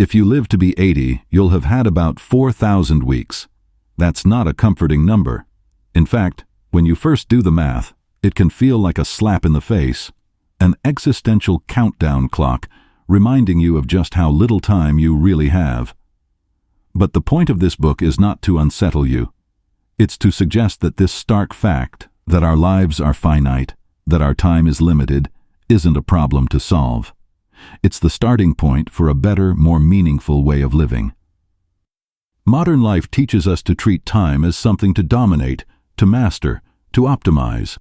If you live to be 80, you'll have had about 4,000 weeks. That's not a comforting number. In fact, when you first do the math, it can feel like a slap in the face, an existential countdown clock reminding you of just how little time you really have. But the point of this book is not to unsettle you. It's to suggest that this stark fact, that our lives are finite, that our time is limited, isn't a problem to solve. It's the starting point for a better, more meaningful way of living. Modern life teaches us to treat time as something to dominate, to master, to optimize.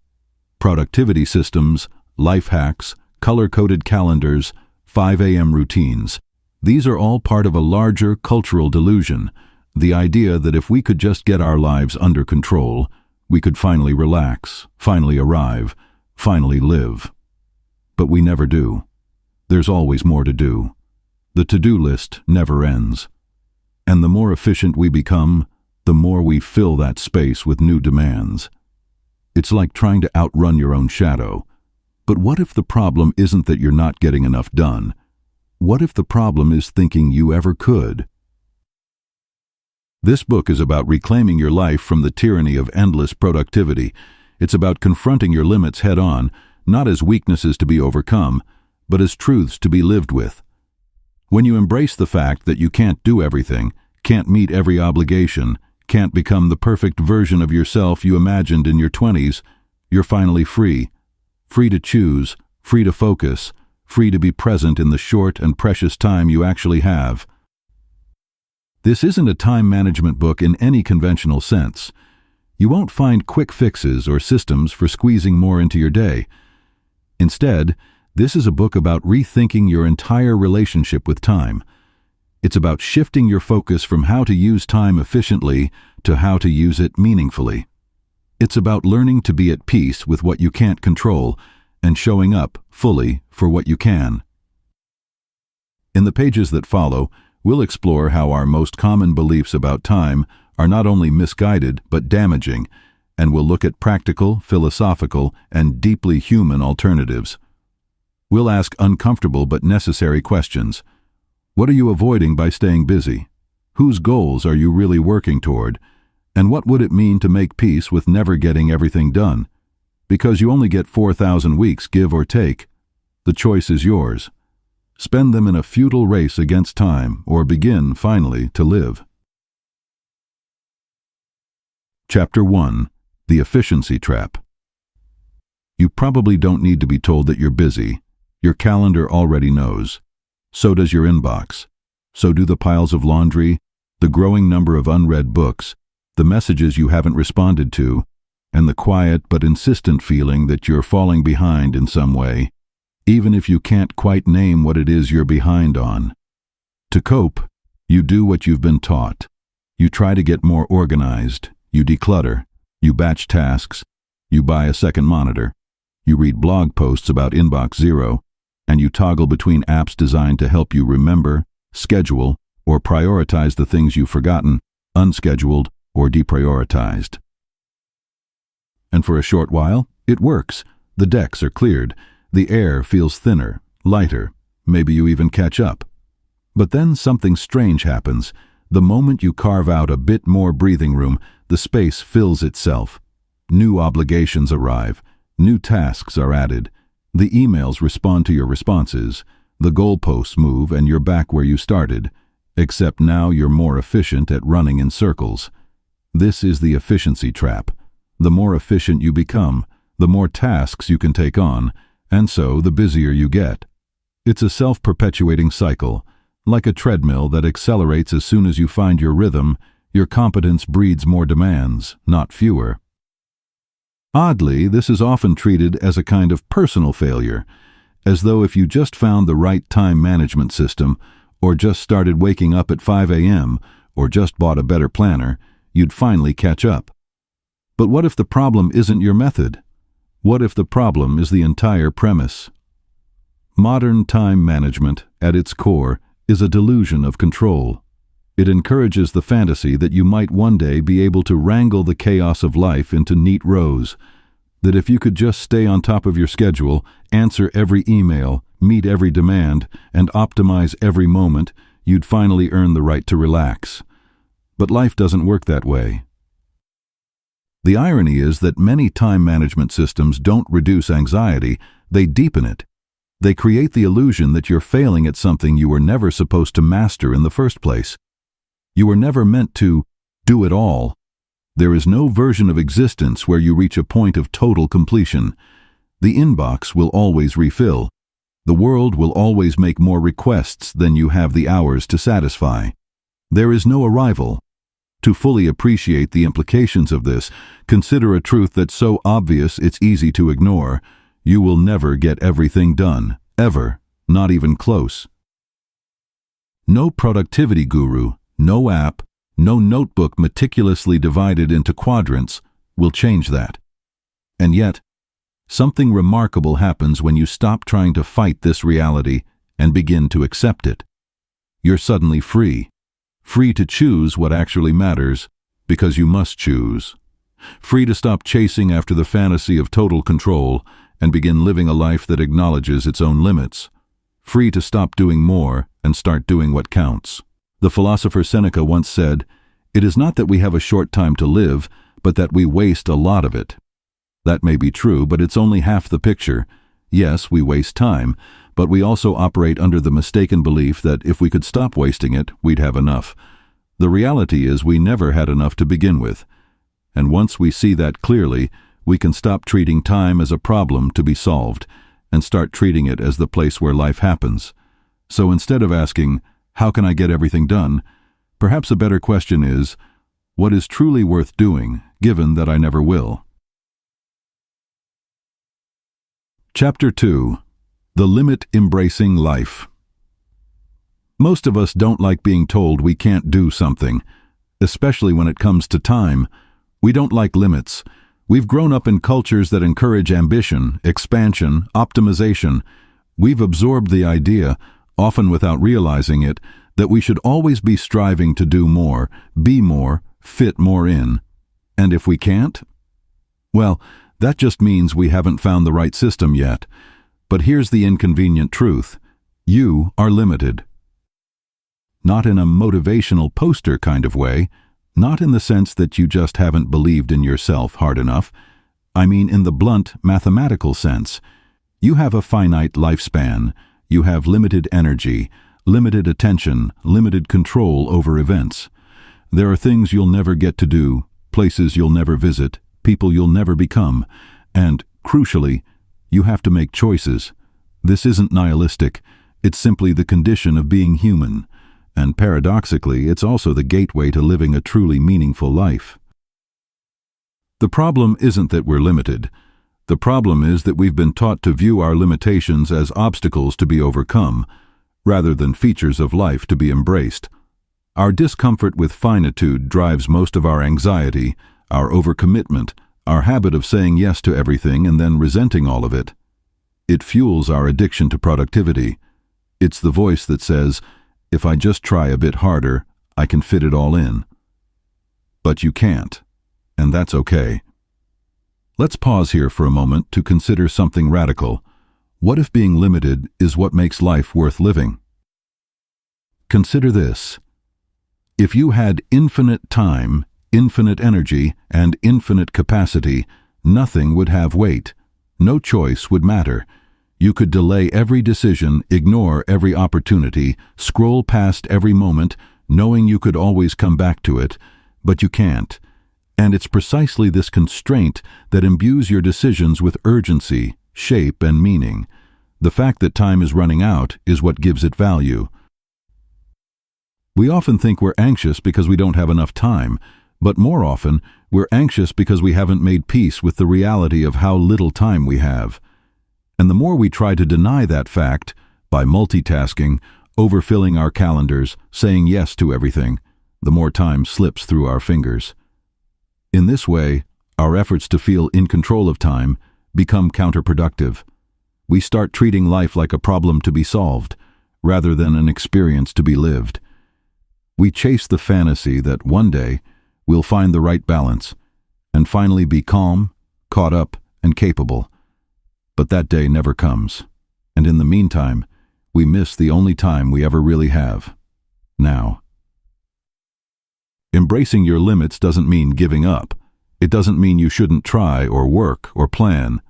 Productivity systems, life hacks, color-coded calendars, 5 a.m. routines. These are all part of a larger cultural delusion, the idea that if we could just get our lives under control, we could finally relax, finally arrive, finally live. But we never do. There's always more to do. The to-do list never ends. And the more efficient we become, the more we fill that space with new demands. It's like trying to outrun your own shadow. But what if the problem isn't that you're not getting enough done? What if the problem is thinking you ever could? This book is about reclaiming your life from the tyranny of endless productivity. It's about confronting your limits head-on, not as weaknesses to be overcome, but as truths to be lived with. When you embrace the fact that you can't do everything, can't meet every obligation, can't become the perfect version of yourself you imagined in your 20s, you're finally free. Free to choose, free to focus, free to be present in the short and precious time you actually have. This isn't a time management book in any conventional sense. You won't find quick fixes or systems for squeezing more into your day. Instead, this is a book about rethinking your entire relationship with time. It's about shifting your focus from how to use time efficiently to how to use it meaningfully. It's about learning to be at peace with what you can't control and showing up fully for what you can. In the pages that follow, we'll explore how our most common beliefs about time are not only misguided but damaging, and we'll look at practical, philosophical, and deeply human alternatives. We'll ask uncomfortable but necessary questions. What are you avoiding by staying busy? Whose goals are you really working toward? And what would it mean to make peace with never getting everything done? Because you only get 4,000 weeks, give or take. The choice is yours. Spend them in a futile race against time, or begin, finally, to live. Chapter 1. The Efficiency Trap. You probably don't need to be told that you're busy. Your calendar already knows. So does your inbox. So do the piles of laundry, the growing number of unread books, the messages you haven't responded to, and the quiet but insistent feeling that you're falling behind in some way, even if you can't quite name what it is you're behind on. To cope, you do what you've been taught. You try to get more organized, you declutter, you batch tasks, you buy a second monitor, you read blog posts about Inbox Zero, and you toggle between apps designed to help you remember, schedule, or prioritize the things you've forgotten, unscheduled, or deprioritized. And for a short while, it works. The decks are cleared. The air feels thinner, lighter. Maybe you even catch up. But then something strange happens. The moment you carve out a bit more breathing room, the space fills itself. New obligations arrive. New tasks are added. The emails respond to your responses. The goalposts move and you're back where you started. Except now you're more efficient at running in circles. This is the efficiency trap. The more efficient you become, the more tasks you can take on, and so the busier you get. It's a self-perpetuating cycle. Like a treadmill that accelerates as soon as you find your rhythm, your competence breeds more demands, not fewer. Oddly, this is often treated as a kind of personal failure, as though if you just found the right time management system, or just started waking up at 5 a.m., or just bought a better planner, you'd finally catch up. But what if the problem isn't your method? What if the problem is the entire premise? Modern time management, at its core, is a delusion of control. It encourages the fantasy that you might one day be able to wrangle the chaos of life into neat rows, that if you could just stay on top of your schedule, answer every email, meet every demand, and optimize every moment, you'd finally earn the right to relax. But life doesn't work that way. The irony is that many time management systems don't reduce anxiety, they deepen it. They create the illusion that you're failing at something you were never supposed to master in the first place. You were never meant to do it all. There is no version of existence where you reach a point of total completion. The inbox will always refill. The world will always make more requests than you have the hours to satisfy. There is no arrival. To fully appreciate the implications of this, consider a truth that's so obvious it's easy to ignore. You will never get everything done, ever, not even close. No productivity guru, no app, no notebook meticulously divided into quadrants will change that. And yet, something remarkable happens when you stop trying to fight this reality and begin to accept it. You're suddenly free. Free to choose what actually matters, because you must choose. Free to stop chasing after the fantasy of total control and begin living a life that acknowledges its own limits. Free to stop doing more and start doing what counts. The philosopher Seneca once said, "It is not that we have a short time to live, but that we waste a lot of it." That may be true, but it's only half the picture. Yes, we waste time, but we also operate under the mistaken belief that if we could stop wasting it, we'd have enough. The reality is we never had enough to begin with. And once we see that clearly, we can stop treating time as a problem to be solved and start treating it as the place where life happens. So instead of asking, "How can I get everything done?" perhaps a better question is, "What is truly worth doing, given that I never will?" Chapter 2. The Limit-Embracing Life. Most of us don't like being told we can't do something, especially when it comes to time. We don't like limits. We've grown up in cultures that encourage ambition, expansion, optimization. We've absorbed the idea, often without realizing it, that we should always be striving to do more, be more, fit more in. And if we can't? Well, that just means we haven't found the right system yet. But here's the inconvenient truth. You are limited. Not in a motivational poster kind of way, not in the sense that you just haven't believed in yourself hard enough. I mean in the blunt, mathematical sense. You have a finite lifespan. You have limited energy, limited attention, limited control over events. There are things you'll never get to do, places you'll never visit, people you'll never become, and, crucially, you have to make choices. This isn't nihilistic. It's simply the condition of being human. And paradoxically, it's also the gateway to living a truly meaningful life. The problem isn't that we're limited. The problem is that we've been taught to view our limitations as obstacles to be overcome, rather than features of life to be embraced. Our discomfort with finitude drives most of our anxiety, our overcommitment, our habit of saying yes to everything and then resenting all of it. It fuels our addiction to productivity. It's the voice that says, "If I just try a bit harder, I can fit it all in." But you can't, and that's okay. Let's pause here for a moment to consider something radical. What if being limited is what makes life worth living? Consider this. If you had infinite time, infinite energy, and infinite capacity, nothing would have weight. No choice would matter. You could delay every decision, ignore every opportunity, scroll past every moment, knowing you could always come back to it, but you can't. And it's precisely this constraint that imbues your decisions with urgency, shape, and meaning. The fact that time is running out is what gives it value. We often think we're anxious because we don't have enough time, but more often, we're anxious because we haven't made peace with the reality of how little time we have. And the more we try to deny that fact, by multitasking, overfilling our calendars, saying yes to everything, the more time slips through our fingers. In this way, our efforts to feel in control of time become counterproductive. We start treating life like a problem to be solved, rather than an experience to be lived. We chase the fantasy that one day we'll find the right balance and finally be calm, caught up, and capable. But that day never comes, and in the meantime, we miss the only time we ever really have. now. Embracing your limits doesn't mean giving up. It doesn't mean you shouldn't try or work or plan.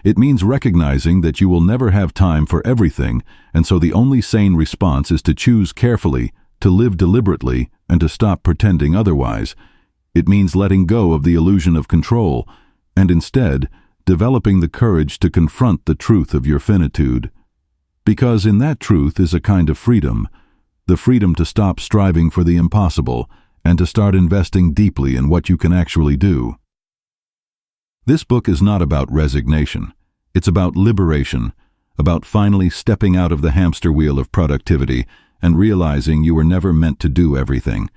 It means recognizing that you will never have time for everything, and so the only sane response is to choose carefully, to live deliberately, and to stop pretending otherwise. It means letting go of the illusion of control, and instead, developing the courage to confront the truth of your finitude. Because in that truth is a kind of freedom, the freedom to stop striving for the impossible, and to start investing deeply in what you can actually do. This book is not about resignation. It's about liberation, about finally stepping out of the hamster wheel of productivity and realizing you were never meant to do everything.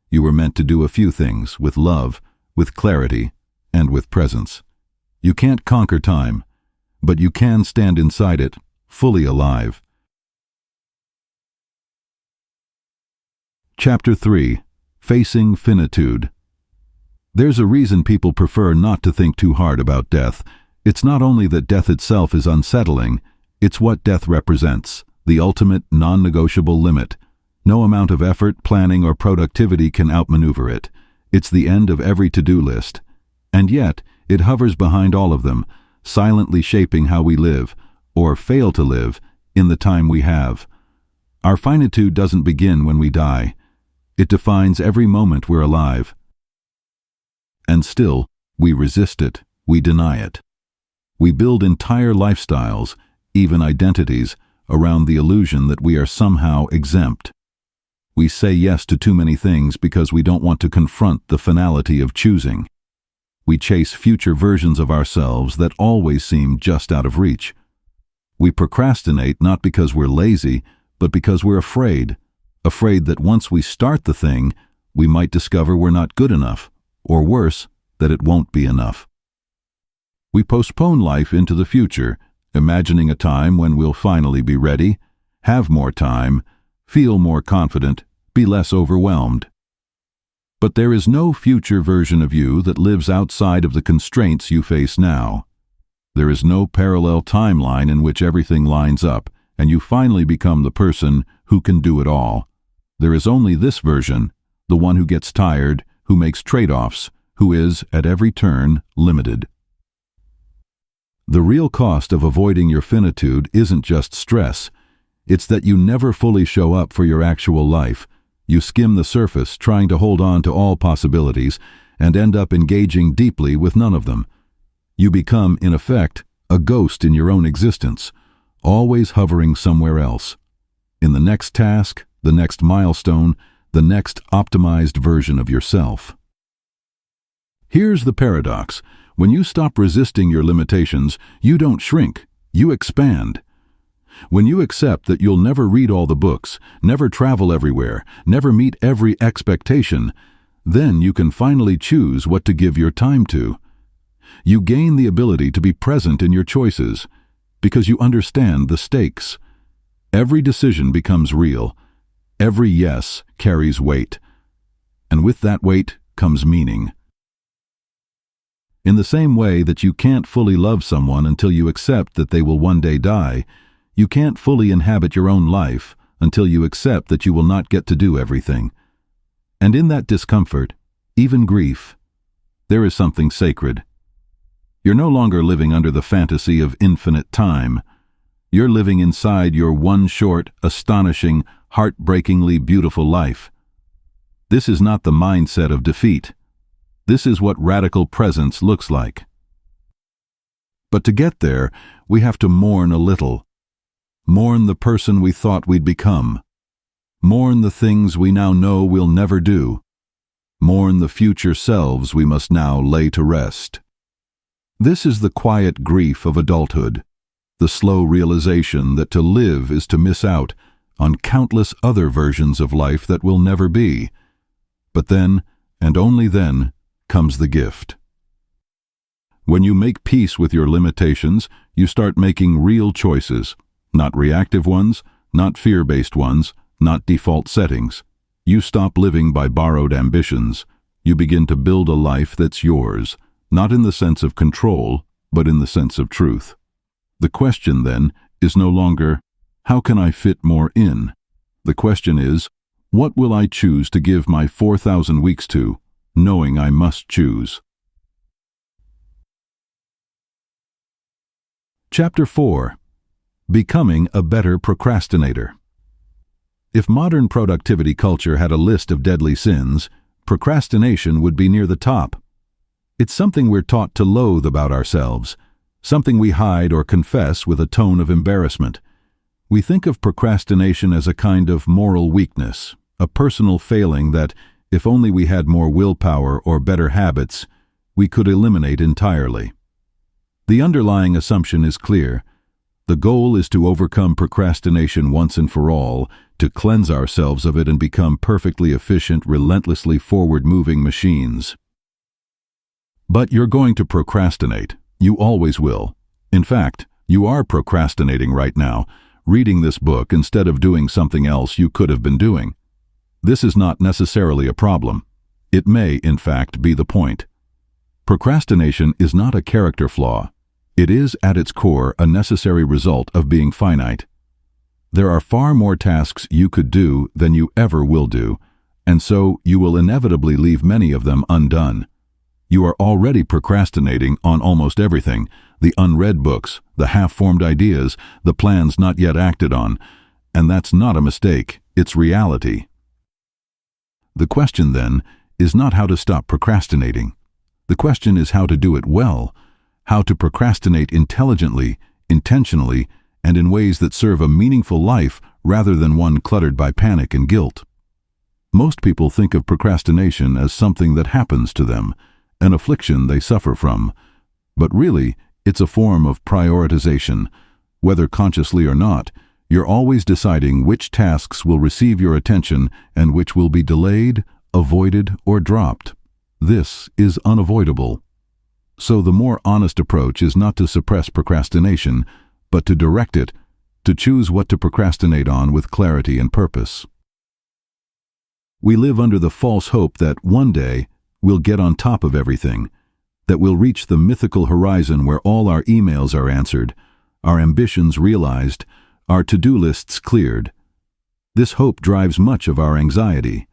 You were meant to do a few things with love, with clarity, and with presence. You can't conquer time, but you can stand inside it, fully alive. Chapter 3. Facing Finitude. There's a reason people prefer not to think too hard about death. It's not only that death itself is unsettling, it's what death represents, the ultimate non-negotiable limit. No amount of effort, planning, or productivity can outmaneuver it. It's the end of every to-do list. And yet, it hovers behind all of them, silently shaping how we live, or fail to live, in the time we have. Our finitude doesn't begin when we die. It defines every moment we're alive. And still, we resist it, we deny it. We build entire lifestyles, even identities, around the illusion that we are somehow exempt. We say yes to too many things because we don't want to confront the finality of choosing. We chase future versions of ourselves that always seem just out of reach. We procrastinate not because we're lazy, but because we're afraid that once we start the thing, we might discover we're not good enough, or worse, that it won't be enough. We postpone life into the future, imagining a time when we'll finally be ready, have more time, feel more confident, be less overwhelmed. But there is no future version of you that lives outside of the constraints you face now. There is no parallel timeline in which everything lines up, and you finally become the person who can do it all. There is only this version, the one who gets tired, who makes trade-offs, who is, at every turn, limited. The real cost of avoiding your finitude isn't just stress. It's that you never fully show up for your actual life. You skim the surface, trying to hold on to all possibilities, and end up engaging deeply with none of them. You become, in effect, a ghost in your own existence, always hovering somewhere else. In the next task, the next milestone, the next optimized version of yourself. Here's the paradox. When you stop resisting your limitations, you don't shrink, you expand. When you accept that you'll never read all the books, never travel everywhere, never meet every expectation, then you can finally choose what to give your time to. You gain the ability to be present in your choices, because you understand the stakes. Every decision becomes real. Every yes carries weight. And with that weight comes meaning. In the same way that you can't fully love someone until you accept that they will one day die, you can't fully inhabit your own life until you accept that you will not get to do everything. And in that discomfort, even grief, there is something sacred. You're no longer living under the fantasy of infinite time. You're living inside your one short, astonishing, heartbreakingly beautiful life. This is not the mindset of defeat. This is what radical presence looks like. But to get there, we have to mourn a little. Mourn the person we thought we'd become. Mourn the things we now know we'll never do. Mourn the future selves we must now lay to rest. This is the quiet grief of adulthood, the slow realization that to live is to miss out on countless other versions of life that will never be. But then, and only then, comes the gift. When you make peace with your limitations, you start making real choices, not reactive ones, not fear-based ones, not default settings. You stop living by borrowed ambitions. You begin to build a life that's yours, not in the sense of control, but in the sense of truth. The question, then, is no longer, how can I fit more in? The question is, What will I choose to give my 4,000 weeks to, knowing I must choose? Chapter 4. Becoming a Better Procrastinator. If modern productivity culture had a list of deadly sins, procrastination would be near the top. It's something we're taught to loathe about ourselves, something we hide or confess with a tone of embarrassment. We think of procrastination as a kind of moral weakness, a personal failing that, if only we had more willpower or better habits, we could eliminate entirely. The underlying assumption is clear. The goal is to overcome procrastination once and for all, to cleanse ourselves of it and become perfectly efficient, relentlessly forward-moving machines. But you're going to procrastinate. You always will. In fact, you are procrastinating right now, reading this book instead of doing something else you could have been doing. This is not necessarily a problem. It may, in fact, be the point. Procrastination is not a character flaw. It is, at its core, a necessary result of being finite. There are far more tasks you could do than you ever will do, and so you will inevitably leave many of them undone. You are already procrastinating on almost everything: the unread books, the half-formed ideas, the plans not yet acted on. And that's not a mistake, it's reality. The question, then, is not how to stop procrastinating. The question is how to do it well, how to procrastinate intelligently, intentionally, and in ways that serve a meaningful life rather than one cluttered by panic and guilt. Most people think of procrastination as something that happens to them, an affliction they suffer from. But really, it's a form of prioritization. Whether consciously or not, you're always deciding which tasks will receive your attention and which will be delayed, avoided, or dropped. This is unavoidable. So the more honest approach is not to suppress procrastination, but to direct it, to choose what to procrastinate on with clarity and purpose. We live under the false hope that one day we'll get on top of everything, that we'll reach the mythical horizon where all our emails are answered, our ambitions realized, our to-do lists cleared. This hope drives much of our anxiety.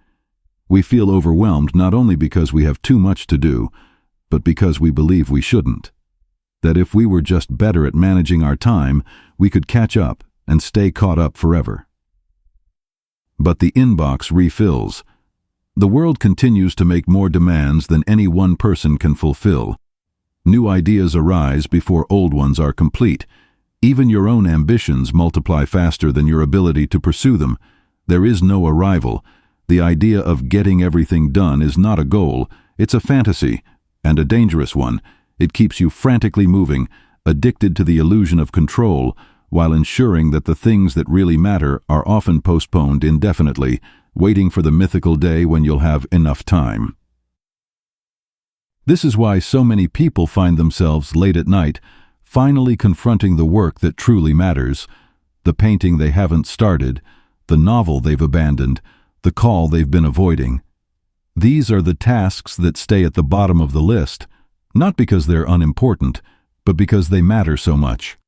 We feel overwhelmed not only because we have too much to do, but because we believe we shouldn't. That if we were just better at managing our time, we could catch up and stay caught up forever. But the inbox refills. The world continues to make more demands than any one person can fulfill. New ideas arise before old ones are complete. Even your own ambitions multiply faster than your ability to pursue them. There is no arrival. The idea of getting everything done is not a goal, it's a fantasy, and a dangerous one. It keeps you frantically moving, addicted to the illusion of control, while ensuring that the things that really matter are often postponed indefinitely, waiting for the mythical day when you'll have enough time. This is why so many people find themselves late at night, finally confronting the work that truly matters, the painting they haven't started, the novel they've abandoned, the call they've been avoiding. These are the tasks that stay at the bottom of the list, not because they're unimportant, but because they matter so much.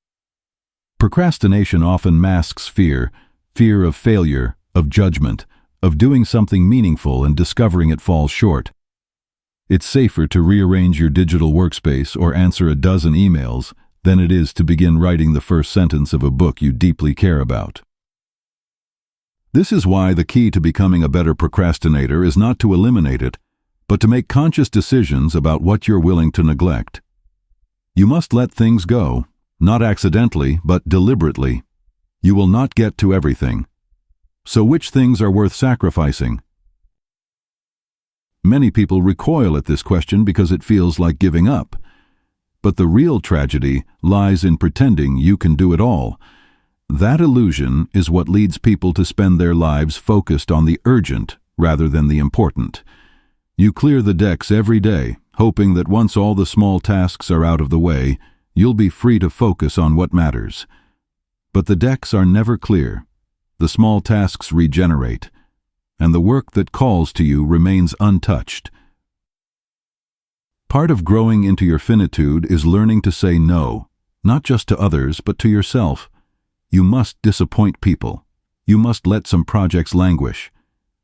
Procrastination often masks fear of failure, of judgment, of doing something meaningful and discovering it falls short. It's safer to rearrange your digital workspace or answer a dozen emails than it is to begin writing the first sentence of a book you deeply care about. This is why the key to becoming a better procrastinator is not to eliminate it, but to make conscious decisions about what you're willing to neglect. You must let things go, not accidentally, but deliberately. You will not get to everything. So which things are worth sacrificing? Many people recoil at this question because it feels like giving up. But the real tragedy lies in pretending you can do it all. That illusion is what leads people to spend their lives focused on the urgent rather than the important. You clear the decks every day, hoping that once all the small tasks are out of the way, you'll be free to focus on what matters. But the decks are never clear. The small tasks regenerate, and the work that calls to you remains untouched. Part of growing into your finitude is learning to say no, not just to others, but to yourself. You must disappoint people. You must let some projects languish.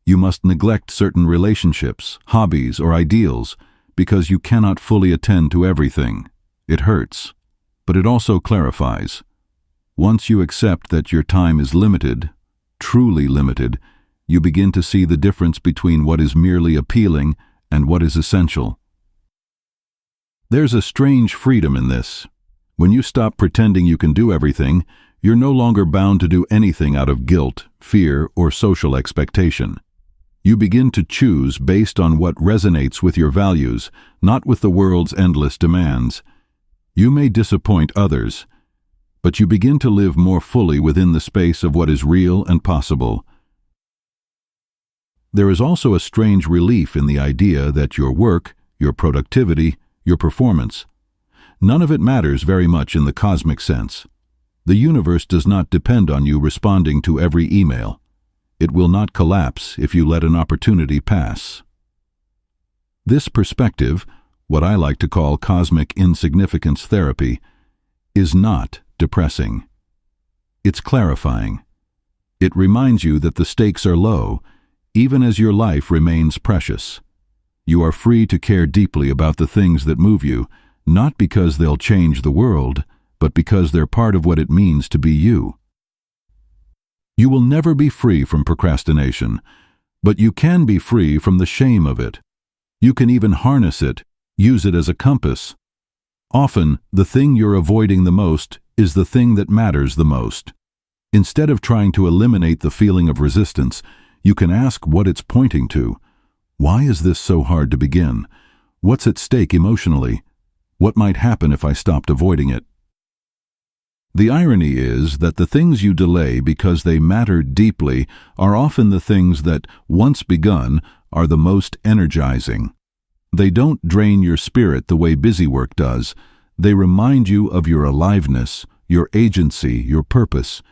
You must neglect certain relationships, hobbies, or ideals because you cannot fully attend to everything. It hurts, but it also clarifies. Once you accept that your time is limited, truly limited, you begin to see the difference between what is merely appealing and what is essential. There's a strange freedom in this. When you stop pretending you can do everything, you're no longer bound to do anything out of guilt, fear, or social expectation. You begin to choose based on what resonates with your values, not with the world's endless demands. You may disappoint others, but you begin to live more fully within the space of what is real and possible. There is also a strange relief in the idea that your work, your productivity, your performance, none of it matters very much in the cosmic sense. The universe does not depend on you responding to every email. It will not collapse if you let an opportunity pass. This perspective, what I like to call cosmic insignificance therapy, is not depressing. It's clarifying. It reminds you that the stakes are low, even as your life remains precious. You are free to care deeply about the things that move you, not because they'll change the world, but because they're part of what it means to be you. You will never be free from procrastination, but you can be free from the shame of it. You can even harness it, use it as a compass. Often, the thing you're avoiding the most is the thing that matters the most. Instead of trying to eliminate the feeling of resistance, you can ask what it's pointing to. Why is this so hard to begin? What's at stake emotionally? What might happen if I stopped avoiding it? The irony is that the things you delay because they matter deeply are often the things that, once begun, are the most energizing. They don't drain your spirit the way busy work does. They remind you of your aliveness, your agency, your purpose.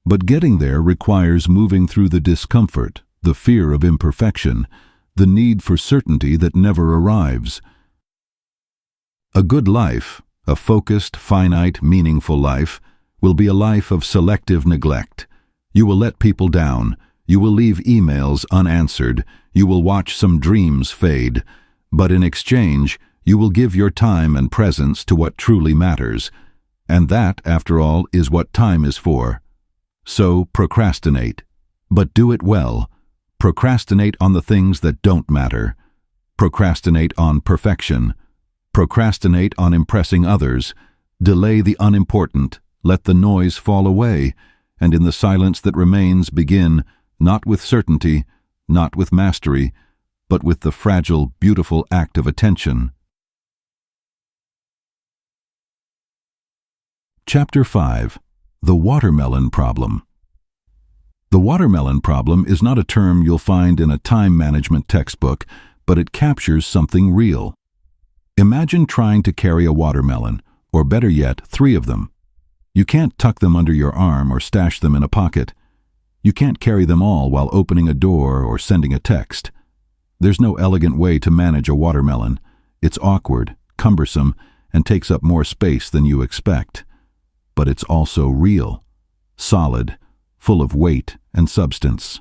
But getting there requires moving through the discomfort, the fear of imperfection, the need for certainty that never arrives. A good life, a focused, finite, meaningful life, will be a life of selective neglect. You will let people down. You will leave emails unanswered. You will watch some dreams fade. But in exchange, you will give your time and presence to what truly matters. And that, after all, is what time is for. So procrastinate. But do it well. Procrastinate on the things that don't matter. Procrastinate on perfection. Procrastinate on impressing others. Delay the unimportant. Let the noise fall away, and in the silence that remains begin, not with certainty, not with mastery, but with the fragile, beautiful act of attention. Chapter 5. The Watermelon Problem. The watermelon problem is not a term you'll find in a time management textbook, but it captures something real. Imagine trying to carry a watermelon, or better yet, 3 of them. You can't tuck them under your arm or stash them in a pocket. You can't carry them all while opening a door or sending a text. There's no elegant way to manage a watermelon. It's awkward, cumbersome, and takes up more space than you expect. But it's also real, solid, full of weight and substance.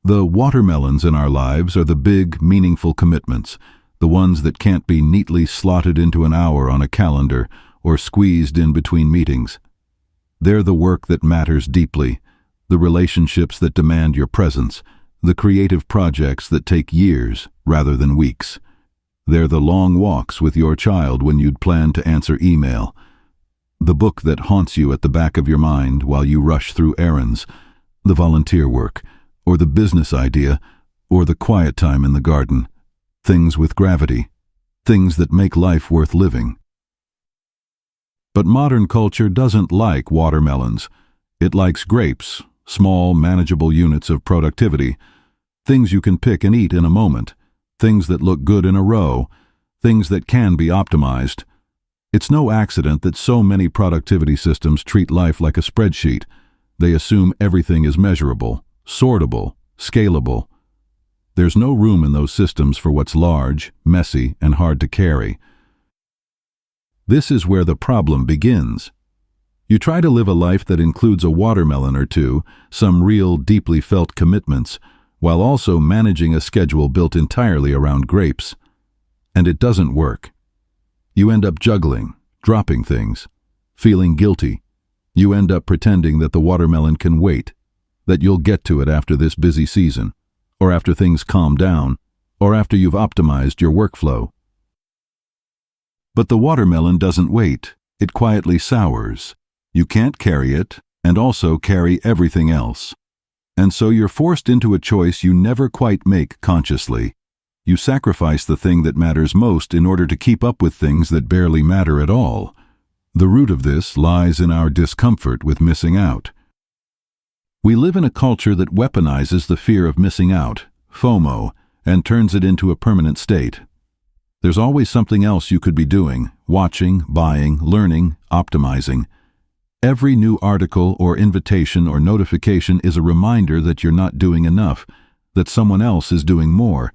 The watermelons in our lives are the big, meaningful commitments, the ones that can't be neatly slotted into an hour on a calendar or squeezed in between meetings. They're the work that matters deeply, the relationships that demand your presence, the creative projects that take years rather than weeks. They're the long walks with your child when you'd planned to answer email, the book that haunts you at the back of your mind while you rush through errands, the volunteer work, or the business idea, or the quiet time in the garden. Things with gravity, things that make life worth living. But modern culture doesn't like watermelons. It likes grapes, small, manageable units of productivity, things you can pick and eat in a moment, things that look good in a row, things that can be optimized. It's no accident that so many productivity systems treat life like a spreadsheet. They assume everything is measurable, sortable, scalable. There's no room in those systems for what's large, messy, and hard to carry. This is where the problem begins. You try to live a life that includes a watermelon or two, some real, deeply felt commitments, while also managing a schedule built entirely around grapes. And it doesn't work. You end up juggling, dropping things, feeling guilty. You end up pretending that the watermelon can wait, that you'll get to it after this busy season, or after things calm down, or after you've optimized your workflow. But the watermelon doesn't wait. It quietly sours. You can't carry it, and also carry everything else. And so you're forced into a choice you never quite make consciously. You sacrifice the thing that matters most in order to keep up with things that barely matter at all. The root of this lies in our discomfort with missing out. We live in a culture that weaponizes the fear of missing out, FOMO, and turns it into a permanent state. There's always something else you could be doing, watching, buying, learning, optimizing. Every new article or invitation or notification is a reminder that you're not doing enough, that someone else is doing more,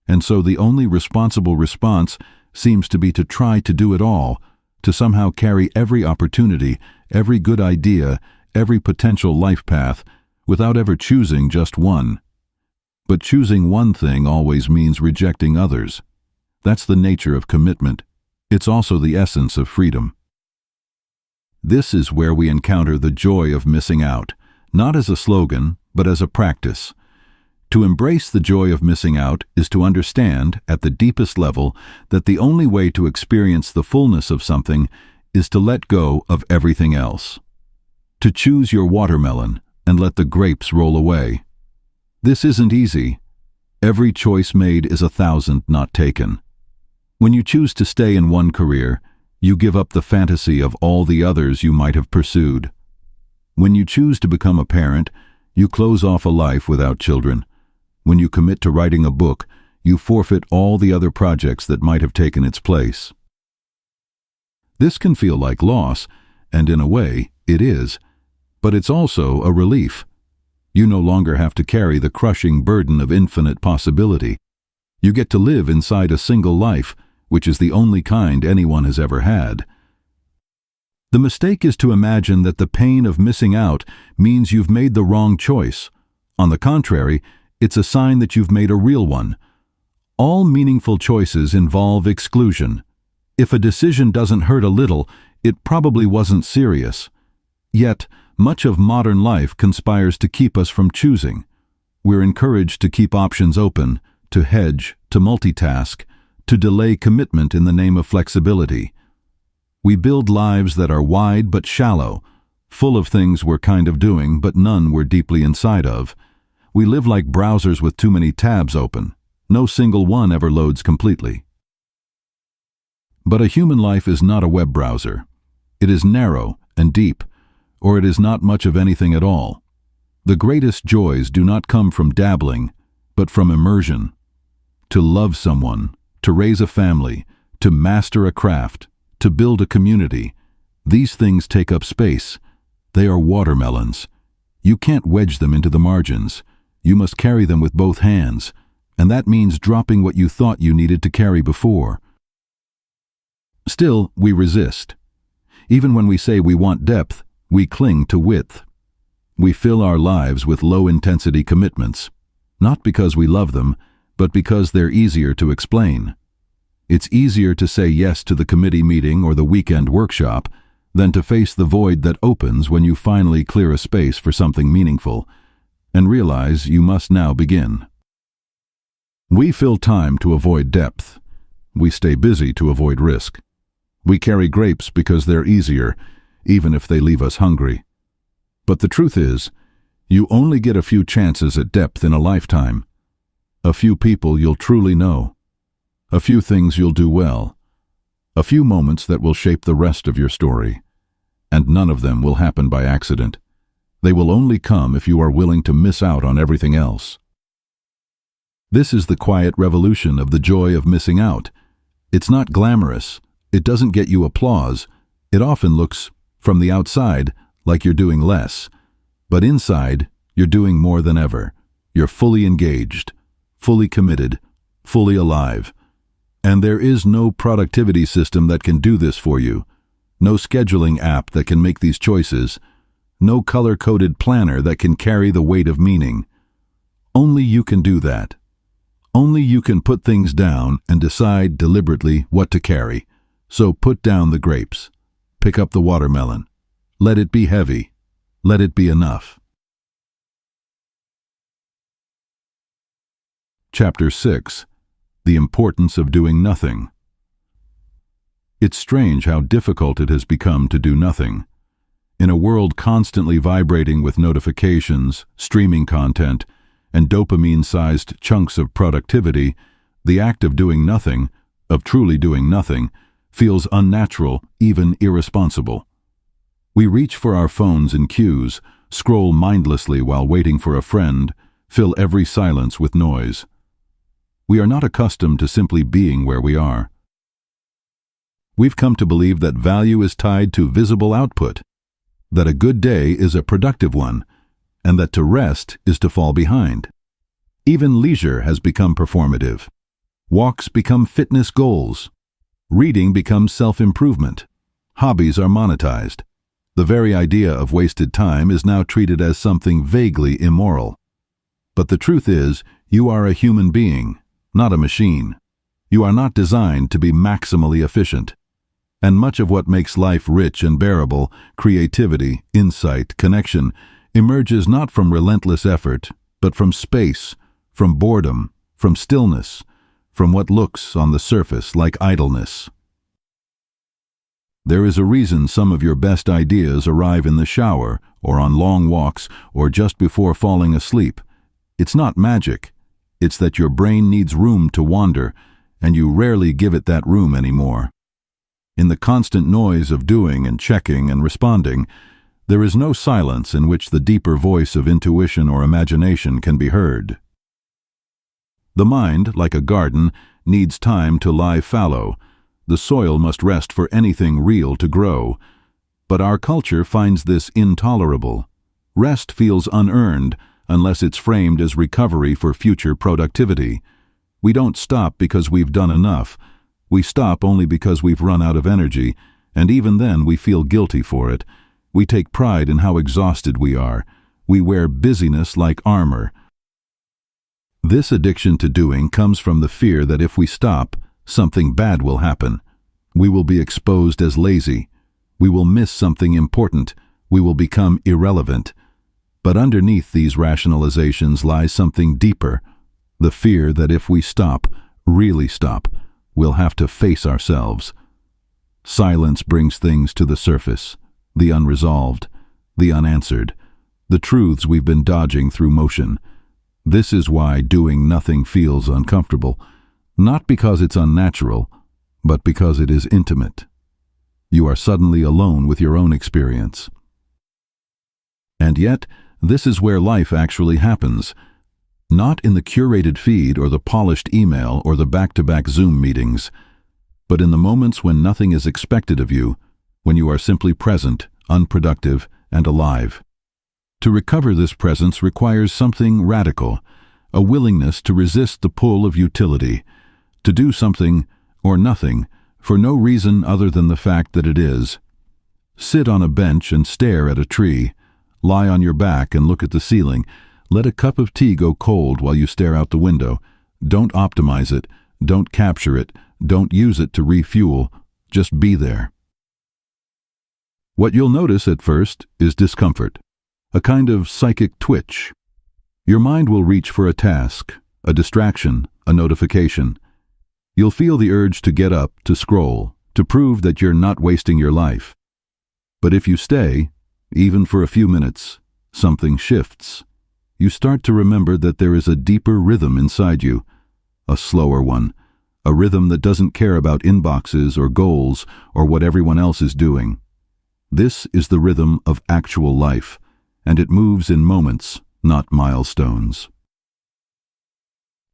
and so the only responsible response seems to be to try to do it all, to somehow carry every opportunity, every good idea, every potential life path, without ever choosing just one. But choosing one thing always means rejecting others. That's the nature of commitment. It's also the essence of freedom. This is where we encounter the joy of missing out, not as a slogan, but as a practice. To embrace the joy of missing out is to understand, at the deepest level, that the only way to experience the fullness of something is to let go of everything else. To choose your watermelon and let the grapes roll away. This isn't easy. Every choice made is 1,000 not taken. When you choose to stay in one career, you give up the fantasy of all the others you might have pursued. When you choose to become a parent, you close off a life without children. When you commit to writing a book, you forfeit all the other projects that might have taken its place. This can feel like loss, and in a way, it is. But it's also a relief. You no longer have to carry the crushing burden of infinite possibility. You get to live inside a single life, which is the only kind anyone has ever had. The mistake is to imagine that the pain of missing out means you've made the wrong choice. On the contrary, it's a sign that you've made a real one. All meaningful choices involve exclusion. If a decision doesn't hurt a little, it probably wasn't serious. Yet, much of modern life conspires to keep us from choosing. We're encouraged to keep options open, to hedge, to multitask, to delay commitment in the name of flexibility. We build lives that are wide but shallow, full of things we're kind of doing but none we're deeply inside of. We live like browsers with too many tabs open. No single one ever loads completely. But a human life is not a web browser. It is narrow and deep, or it is not much of anything at all. The greatest joys do not come from dabbling, but from immersion. To love someone, to raise a family, to master a craft, to build a community. These things take up space. They are watermelons. You can't wedge them into the margins. You must carry them with both hands, and that means dropping what you thought you needed to carry before. Still, we resist. Even when we say we want depth, we cling to width. We fill our lives with low-intensity commitments, not because we love them, but because they're easier to explain. It's easier to say yes to the committee meeting or the weekend workshop than to face the void that opens when you finally clear a space for something meaningful and realize you must now begin. We fill time to avoid depth. We stay busy to avoid risk. We carry grapes because they're easier, even if they leave us hungry. But the truth is, you only get a few chances at depth in a lifetime. A few people you'll truly know. A few things you'll do well. A few moments that will shape the rest of your story. And none of them will happen by accident. They will only come if you are willing to miss out on everything else. This is the quiet revolution of the joy of missing out. It's not glamorous. It doesn't get you applause. It often looks, from the outside, like you're doing less. But inside, you're doing more than ever. You're fully engaged, fully committed, fully alive. And there is no productivity system that can do this for you. no scheduling app that can make these choices, no color-coded planner that can carry the weight of meaning. Only you can do that. Only you can put things down and decide deliberately what to carry. So put down the grapes. Pick up the watermelon. Let it be heavy. Let it be enough. Chapter 6. The Importance of Doing Nothing. It's strange how difficult it has become to do nothing. In a world constantly vibrating with notifications, streaming content, and dopamine-sized chunks of productivity, the act of doing nothing, of truly doing nothing, feels unnatural, even irresponsible. We reach for our phones in queues, scroll mindlessly while waiting for a friend, fill every silence with noise. We are not accustomed to simply being where we are. We've come to believe that value is tied to visible output, that a good day is a productive one, and that to rest is to fall behind. Even leisure has become performative. Walks become fitness goals. Reading becomes self-improvement. Hobbies are monetized. The very idea of wasted time is now treated as something vaguely immoral. But the truth is, you are a human being, not a machine. You are not designed to be maximally efficient. And much of what makes life rich and bearable, creativity, insight, connection, emerges not from relentless effort, but from space, from boredom, from stillness, from what looks on the surface like idleness. There is a reason some of your best ideas arrive in the shower, or on long walks, or just before falling asleep. It's not magic. It's that your brain needs room to wander, and you rarely give it that room anymore. In the constant noise of doing and checking and responding, there is no silence in which the deeper voice of intuition or imagination can be heard. The mind, like a garden, needs time to lie fallow. The soil must rest for anything real to grow. But our culture finds this intolerable. Rest feels unearned unless it's framed as recovery for future productivity. We don't stop because we've done enough. We stop only because we've run out of energy, and even then we feel guilty for it. We take pride in how exhausted we are. We wear busyness like armor. This addiction to doing comes from the fear that if we stop, something bad will happen. We will be exposed as lazy. We will miss something important. We will become irrelevant. But underneath these rationalizations lies something deeper, the fear that if we stop, really stop, we'll have to face ourselves. Silence brings things to the surface, the unresolved, the unanswered, the truths we've been dodging through motion. This is why doing nothing feels uncomfortable, not because it's unnatural, but because it is intimate. You are suddenly alone with your own experience. And yet, this is where life actually happens. Not in the curated feed or the polished email or the back-to-back Zoom meetings, but in the moments when nothing is expected of you, when you are simply present, unproductive, and alive. To recover this presence requires something radical, a willingness to resist the pull of utility, to do something or nothing for no reason other than the fact that it is. Sit on a bench and stare at a tree. Lie on your back and look at the ceiling. Let a cup of tea go cold while you stare out the window. Don't optimize it. Don't capture it. Don't use it to refuel. Just be there. What you'll notice at first is discomfort, a kind of psychic twitch. Your mind will reach for a task, a distraction, a notification. You'll feel the urge to get up, to scroll, to prove that you're not wasting your life. But if you stay, even for a few minutes, something shifts. You start to remember that there is a deeper rhythm inside you, a slower one, a rhythm that doesn't care about inboxes or goals or what everyone else is doing. This is the rhythm of actual life, and it moves in moments, not milestones.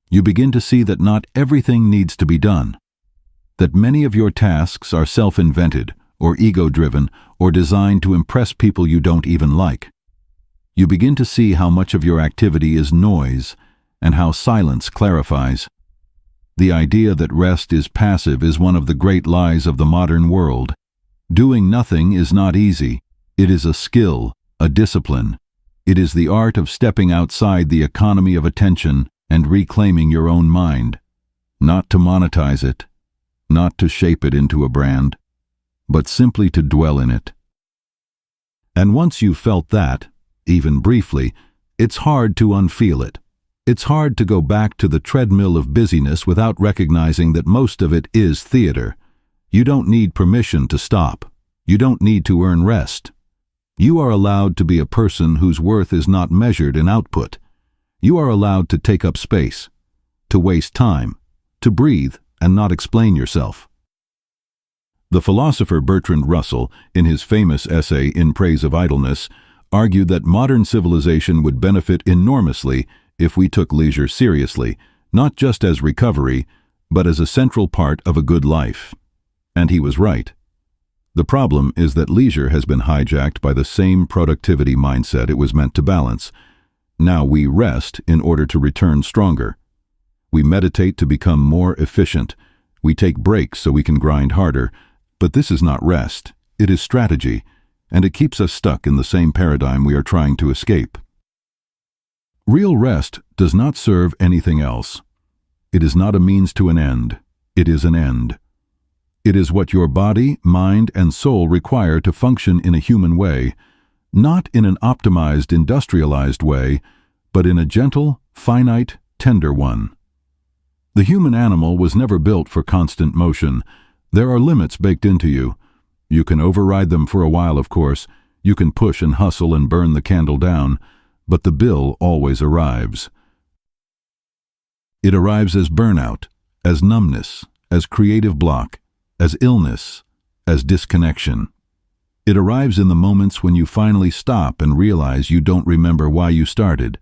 You begin to see that not everything needs to be done, that many of your tasks are self-invented or ego-driven or designed to impress people you don't even like. You begin to see how much of your activity is noise and how silence clarifies. The idea that rest is passive is one of the great lies of the modern world. Doing nothing is not easy. It is a skill, a discipline. It is the art of stepping outside the economy of attention and reclaiming your own mind. Not to monetize it, not to shape it into a brand, but simply to dwell in it. And once you've felt that, even briefly, it's hard to unfeel it. It's hard to go back to the treadmill of busyness without recognizing that most of it is theater. You don't need permission to stop. You don't need to earn rest. You are allowed to be a person whose worth is not measured in output. You are allowed to take up space, to waste time, to breathe and not explain yourself. The philosopher Bertrand Russell, in his famous essay In Praise of Idleness, argued that modern civilization would benefit enormously if we took leisure seriously, not just as recovery, but as a central part of a good life. And he was right. The problem is that leisure has been hijacked by the same productivity mindset it was meant to balance. Now we rest in order to return stronger. We meditate to become more efficient. We take breaks so we can grind harder. But this is not rest. It is strategy, and it keeps us stuck in the same paradigm we are trying to escape. Real rest does not serve anything else. It is not a means to an end. It is an end. It is what your body, mind, and soul require to function in a human way, not in an optimized, industrialized way, but in a gentle, finite, tender one. The human animal was never built for constant motion. There are limits baked into you. You can override them for a while, of course. You can push and hustle and burn the candle down, but the bill always arrives. It arrives as burnout, as numbness, as creative block, as illness, as disconnection. It arrives in the moments when you finally stop and realize you don't remember why you started.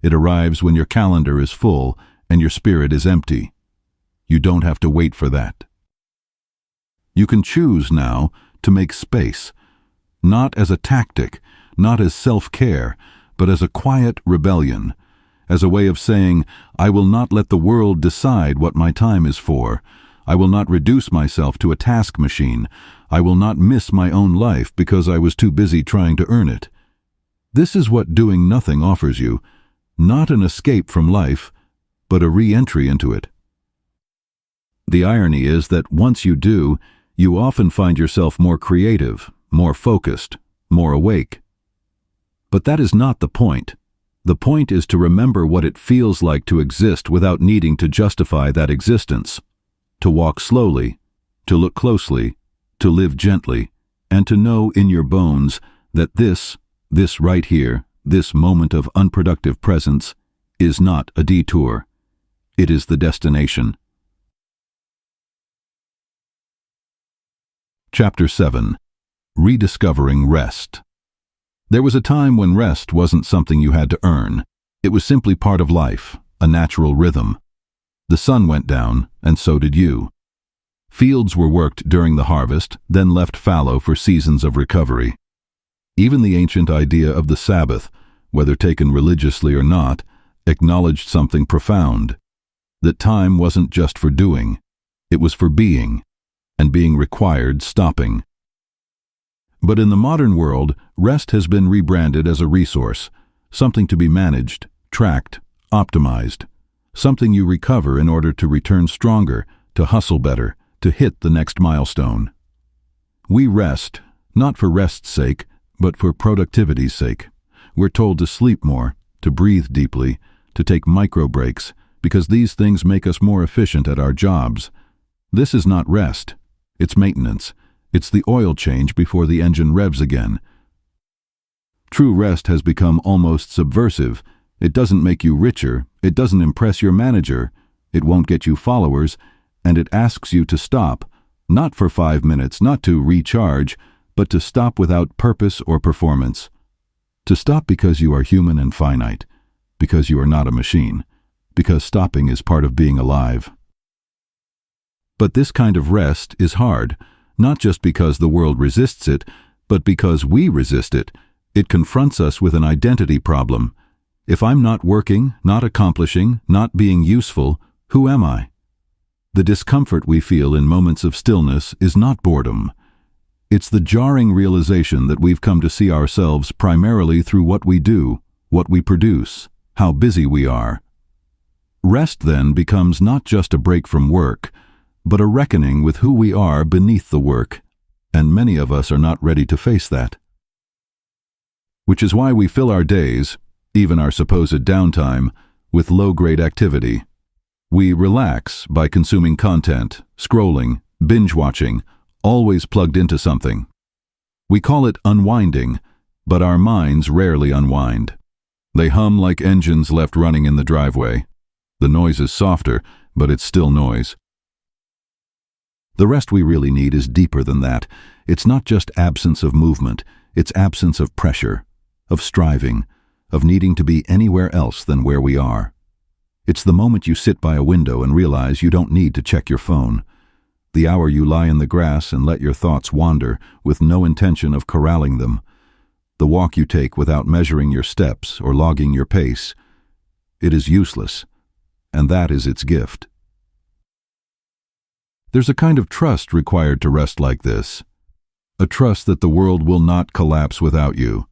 It arrives when your calendar is full and your spirit is empty. You don't have to wait for that. You can choose now to make space, not as a tactic, not as self-care, but as a quiet rebellion, as a way of saying, I will not let the world decide what my time is for. I will not reduce myself to a task machine. I will not miss my own life because I was too busy trying to earn it. This is what doing nothing offers you, not an escape from life, but a re-entry into it. The irony is that once you do, you often find yourself more creative, more focused, more awake. But that is not the point. The point is to remember what it feels like to exist without needing to justify that existence, to walk slowly, to look closely, to live gently, and to know in your bones that this right here, this moment of unproductive presence, is not a detour. It is the destination. Chapter 7. Rediscovering Rest. There was a time when rest wasn't something you had to earn. It was simply part of life, a natural rhythm. The sun went down, and so did you. Fields were worked during the harvest, then left fallow for seasons of recovery. Even the ancient idea of the Sabbath, whether taken religiously or not, acknowledged something profound, that time wasn't just for doing, it was for being, and being required stopping. But in the modern world, rest has been rebranded as a resource, something to be managed, tracked, optimized, something you recover in order to return stronger, to hustle better, to hit the next milestone. We rest, not for rest's sake, but for productivity's sake. We're told to sleep more, to breathe deeply, to take micro breaks, because these things make us more efficient at our jobs. This is not rest. It's maintenance. It's the oil change before the engine revs again. True rest has become almost subversive. It doesn't make you richer. It doesn't impress your manager. It won't get you followers. And it asks you to stop, not for 5 minutes, not to recharge, but to stop without purpose or performance. To stop because you are human and finite, because you are not a machine, because stopping is part of being alive. But this kind of rest is hard, not just because the world resists it, but because we resist it. It confronts us with an identity problem. If I'm not working, not accomplishing, not being useful, who am I? The discomfort we feel in moments of stillness is not boredom. It's the jarring realization that we've come to see ourselves primarily through what we do, what we produce, how busy we are. Rest then becomes not just a break from work, but a reckoning with who we are beneath the work, and many of us are not ready to face that. Which is why we fill our days, even our supposed downtime, with low-grade activity. We relax by consuming content, scrolling, binge-watching, always plugged into something. We call it unwinding, but our minds rarely unwind. They hum like engines left running in the driveway. The noise is softer, but it's still noise. The rest we really need is deeper than that. It's not just absence of movement, it's absence of pressure, of striving, of needing to be anywhere else than where we are. It's the moment you sit by a window and realize you don't need to check your phone. The hour you lie in the grass and let your thoughts wander with no intention of corralling them. The walk you take without measuring your steps or logging your pace. It is useless, and that is its gift. There's a kind of trust required to rest like this. A trust that the world will not collapse without you.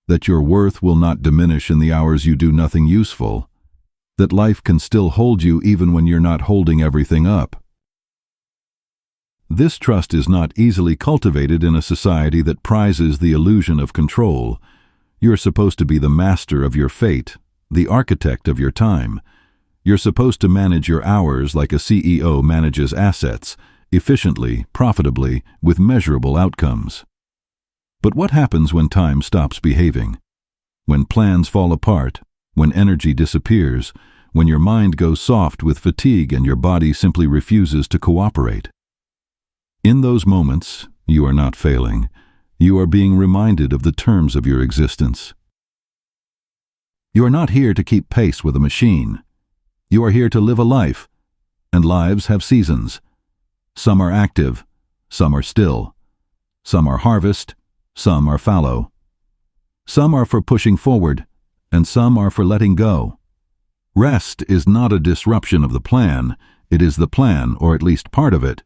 That your worth will not diminish in the hours you do nothing useful. That life can still hold you even when you're not holding everything up. This trust is not easily cultivated in a society that prizes the illusion of control. You're supposed to be the master of your fate, the architect of your time. You're supposed to manage your hours like a CEO manages assets, efficiently, profitably, with measurable outcomes. But what happens when time stops behaving? When plans fall apart, when energy disappears, when your mind goes soft with fatigue and your body simply refuses to cooperate? In those moments, you are not failing. You are being reminded of the terms of your existence. You are not here to keep pace with a machine. You are here to live a life, and lives have seasons. Some are active, some are still. Some are harvest, some are fallow. Some are for pushing forward, and some are for letting go. Rest is not a disruption of the plan, it is the plan, or at least part of it,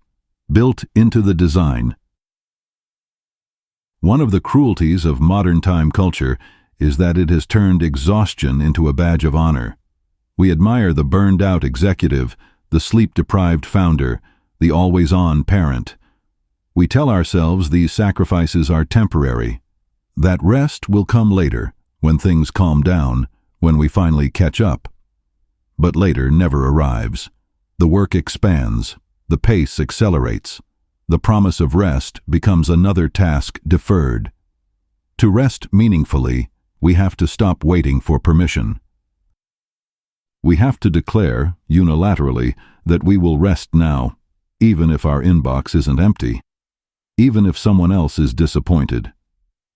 built into the design. One of the cruelties of modern time culture is that it has turned exhaustion into a badge of honor. We admire the burned-out executive, the sleep-deprived founder, the always-on parent. We tell ourselves these sacrifices are temporary, that rest will come later, when things calm down, when we finally catch up. But later never arrives. The work expands, the pace accelerates. The promise of rest becomes another task deferred. To rest meaningfully, we have to stop waiting for permission. We have to declare, unilaterally, that we will rest now, even if our inbox isn't empty, even if someone else is disappointed,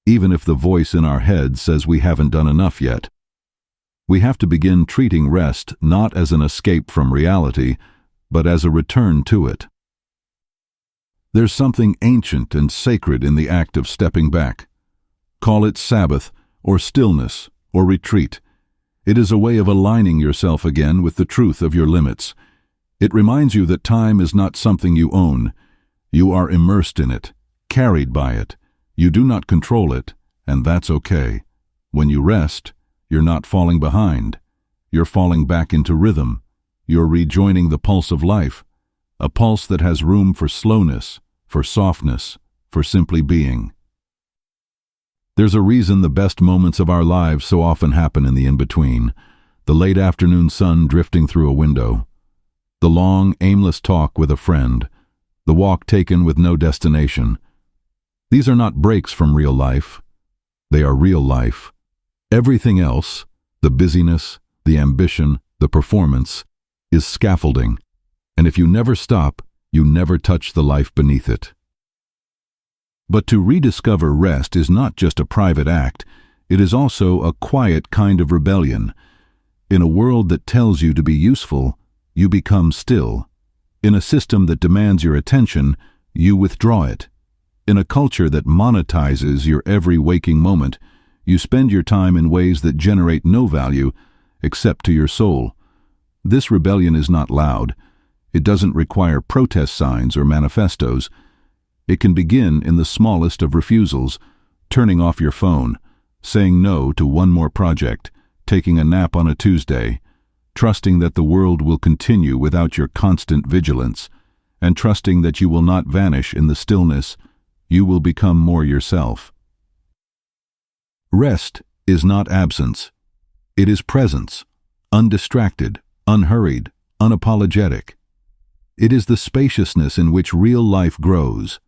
even if the voice in our head says we haven't done enough yet. We have to begin treating rest not as an escape from reality, but as a return to it. There's something ancient and sacred in the act of stepping back. Call it Sabbath, or stillness, or retreat. It is a way of aligning yourself again with the truth of your limits. It reminds you that time is not something you own. You are immersed in it, carried by it. You do not control it, and that's okay. When you rest, you're not falling behind. You're falling back into rhythm. You're rejoining the pulse of life, a pulse that has room for slowness, for softness, for simply being. There's a reason the best moments of our lives so often happen in the in-between. The late afternoon sun drifting through a window. The long, aimless talk with a friend. The walk taken with no destination. These are not breaks from real life. They are real life. Everything else, the busyness, the ambition, the performance, is scaffolding. And if you never stop, you never touch the life beneath it. But to rediscover rest is not just a private act, it is also a quiet kind of rebellion. In a world that tells you to be useful, you become still. In a system that demands your attention, you withdraw it. In a culture that monetizes your every waking moment, you spend your time in ways that generate no value except to your soul. This rebellion is not loud. It doesn't require protest signs or manifestos. It can begin in the smallest of refusals, turning off your phone, saying no to one more project, taking a nap on a Tuesday, trusting that the world will continue without your constant vigilance, and trusting that you will not vanish in the stillness. You will become more yourself. Rest is not absence. It is presence, undistracted, unhurried, unapologetic. It is the spaciousness in which real life grows.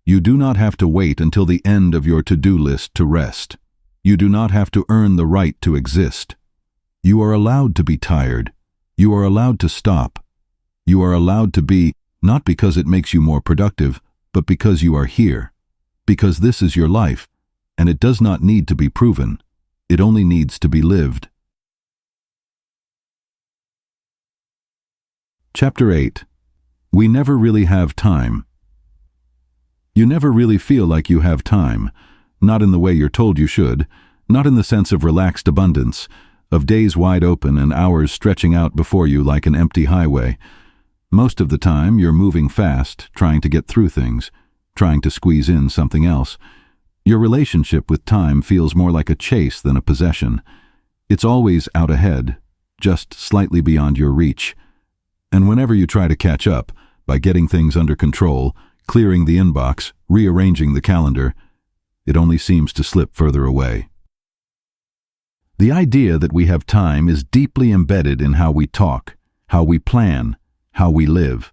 You do not have to wait until the end of your to-do list to rest. You do not have to earn the right to exist. You are allowed to be tired. You are allowed to stop. You are allowed to be, not because it makes you more productive, but because you are here. Because this is your life, and it does not need to be proven. It only needs to be lived. Chapter 8. We never really have time. You never really feel like you have time, not in the way you're told you should, not in the sense of relaxed abundance, of days wide open and hours stretching out before you like an empty highway. Most of the time, you're moving fast, trying to get through things, trying to squeeze in something else. Your relationship with time feels more like a chase than a possession. It's always out ahead, just slightly beyond your reach. And whenever you try to catch up, by getting things under control, clearing the inbox, rearranging the calendar, it only seems to slip further away. The idea that we have time is deeply embedded in how we talk, how we plan, how we live.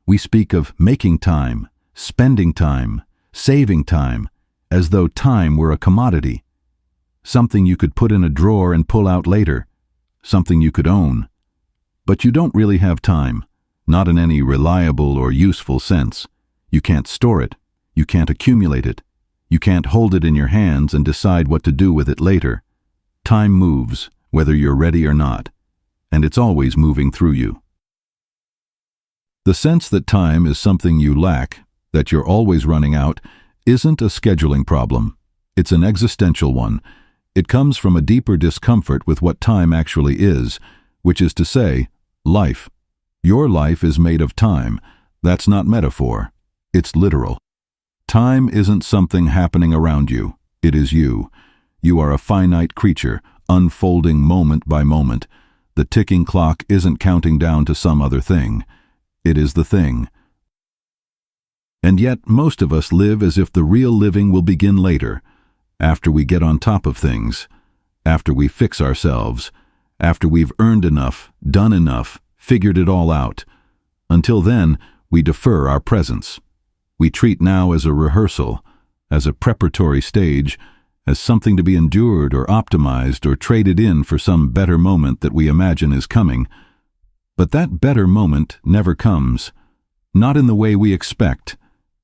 We speak of making time, spending time, saving time, as though time were a commodity, something you could put in a drawer and pull out later, something you could own. But you don't really have time, not in any reliable or useful sense. You can't store it. You can't accumulate it. You can't hold it in your hands and decide what to do with it later. Time moves, whether you're ready or not, and it's always moving through you. The sense that time is something you lack, that you're always running out, isn't a scheduling problem. It's an existential one. It comes from a deeper discomfort with what time actually is, which is to say, life. Your life is made of time. That's not metaphor. It's literal. Time isn't something happening around you. It is you. You are a finite creature, unfolding moment by moment. The ticking clock isn't counting down to some other thing. It is the thing. And yet most of us live as if the real living will begin later, after we get on top of things, after we fix ourselves, after we've earned enough, done enough, figured it all out. Until then, we defer our presence. We treat now as a rehearsal, as a preparatory stage, as something to be endured or optimized or traded in for some better moment that we imagine is coming. But that better moment never comes, not in the way we expect,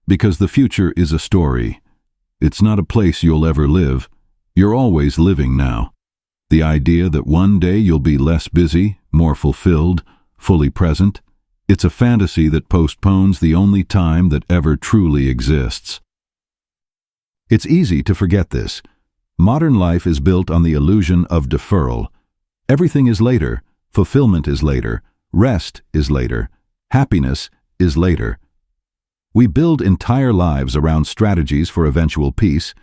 because the future is a story. It's not a place you'll ever live. You're always living now. The idea that one day you'll be less busy, more fulfilled, fully present, it's a fantasy that postpones the only time that ever truly exists. It's easy to forget this. Modern life is built on the illusion of deferral. Everything is later, fulfillment is later, rest is later, happiness is later. We build entire lives around strategies for eventual peace,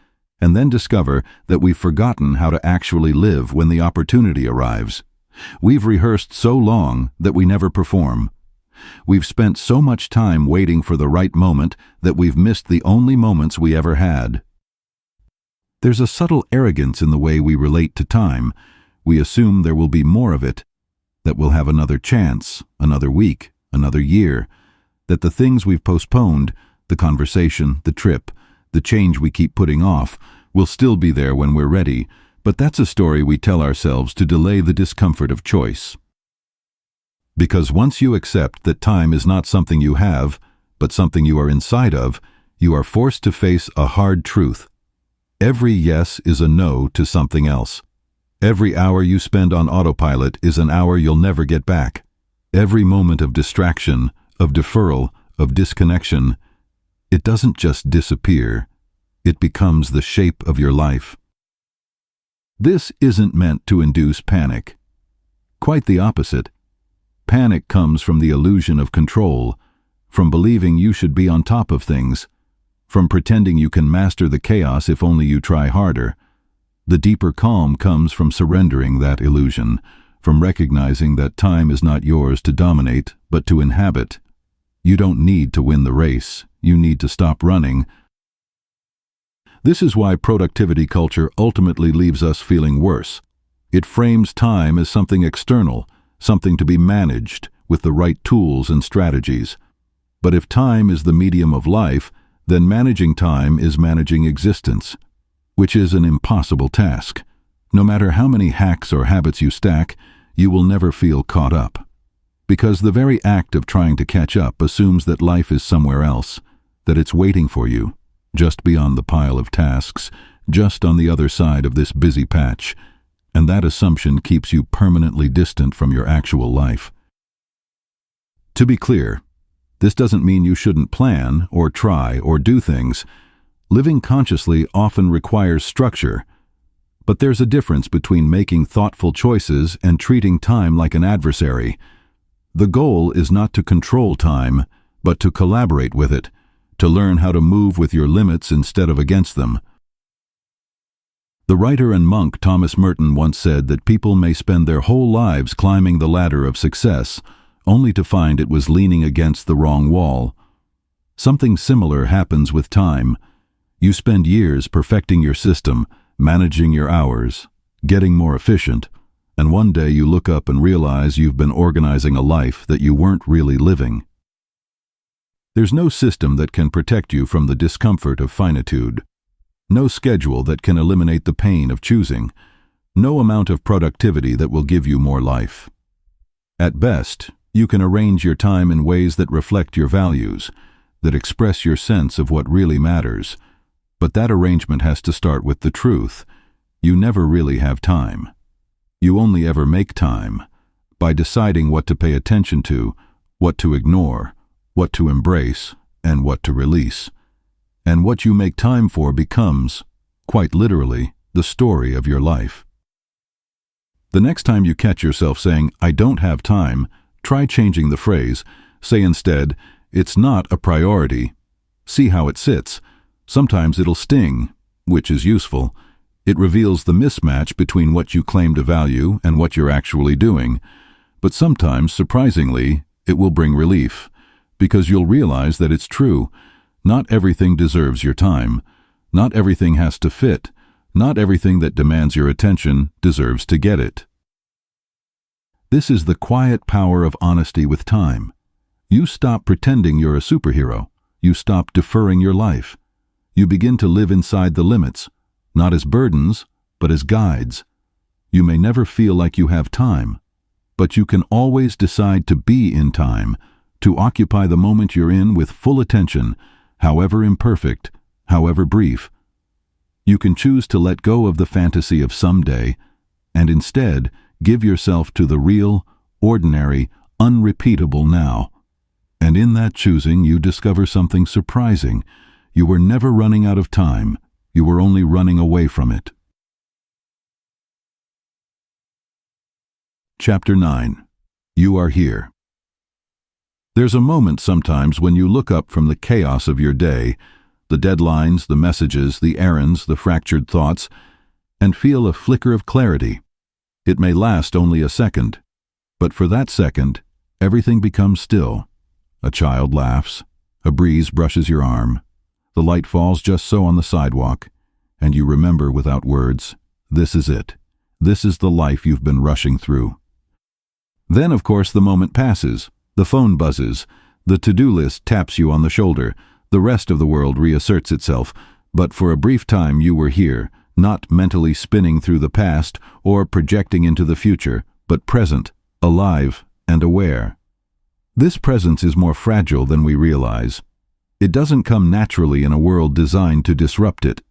and then discover that we've forgotten how to actually live when the opportunity arrives. We've rehearsed so long that we never perform. We've spent so much time waiting for the right moment that we've missed the only moments we ever had. There's a subtle arrogance in the way we relate to time. We assume there will be more of it, that we'll have another chance, another week, another year, that the things we've postponed, the conversation, the trip, the change we keep putting off, will still be there when we're ready, but that's a story we tell ourselves to delay the discomfort of choice. Because once you accept that time is not something you have, but something you are inside of, you are forced to face a hard truth. Every yes is a no to something else. Every hour you spend on autopilot is an hour you'll never get back. Every moment of distraction, of deferral, of disconnection, it doesn't just disappear. It becomes the shape of your life. This isn't meant to induce panic. Quite the opposite. Panic comes from the illusion of control, from believing you should be on top of things, from pretending you can master the chaos if only you try harder. The deeper calm comes from surrendering that illusion, from recognizing that time is not yours to dominate, but to inhabit. You don't need to win the race. You need to stop running. This is why productivity culture ultimately leaves us feeling worse. It frames time as something external, something to be managed with the right tools and strategies. But if time is the medium of life, then managing time is managing existence, which is an impossible task. No matter how many hacks or habits you stack, you will never feel caught up. Because the very act of trying to catch up assumes that life is somewhere else, that it's waiting for you, just beyond the pile of tasks, just on the other side of this busy patch, and that assumption keeps you permanently distant from your actual life. To be clear, this doesn't mean you shouldn't plan or try or do things. Living consciously often requires structure, but there's a difference between making thoughtful choices and treating time like an adversary. The goal is not to control time, but to collaborate with it, to learn how to move with your limits instead of against them. The writer and monk Thomas Merton once said that people may spend their whole lives climbing the ladder of success, only to find it was leaning against the wrong wall. Something similar happens with time. You spend years perfecting your system, managing your hours, getting more efficient, and one day you look up and realize you've been organizing a life that you weren't really living. There's no system that can protect you from the discomfort of finitude, no schedule that can eliminate the pain of choosing, no amount of productivity that will give you more life. At best, you can arrange your time in ways that reflect your values, that express your sense of what really matters. But that arrangement has to start with the truth. You never really have time. You only ever make time by deciding what to pay attention to, what to ignore, what to embrace, and what to release. And what you make time for becomes, quite literally, the story of your life. The next time you catch yourself saying, "I don't have time," try changing the phrase. Say instead, "It's not a priority." See how it sits. Sometimes it'll sting, which is useful. It reveals the mismatch between what you claim to value and what you're actually doing. But sometimes, surprisingly, it will bring relief, because you'll realize that it's true. Not everything deserves your time. Not everything has to fit. Not everything that demands your attention deserves to get it. This is the quiet power of honesty with time. You stop pretending you're a superhero. You stop deferring your life. You begin to live inside the limits, not as burdens, but as guides. You may never feel like you have time, but you can always decide to be in time, to occupy the moment you're in with full attention, however imperfect, however brief. You can choose to let go of the fantasy of someday, and instead give yourself to the real, ordinary, unrepeatable now. And in that choosing, you discover something surprising. You were never running out of time. You were only running away from it. Chapter 9. You are here. There's a moment sometimes when you look up from the chaos of your day, the deadlines, the messages, the errands, the fractured thoughts, and feel a flicker of clarity. It may last only a second, but for that second, everything becomes still. A child laughs, a breeze brushes your arm, the light falls just so on the sidewalk, and you remember without words, this is it. This is the life you've been rushing through. Then, of course, the moment passes. The phone buzzes. The to-do list taps you on the shoulder. The rest of the world reasserts itself. But for a brief time you were here, not mentally spinning through the past or projecting into the future, but present, alive, and aware. This presence is more fragile than we realize. It doesn't come naturally in a world designed to disrupt it.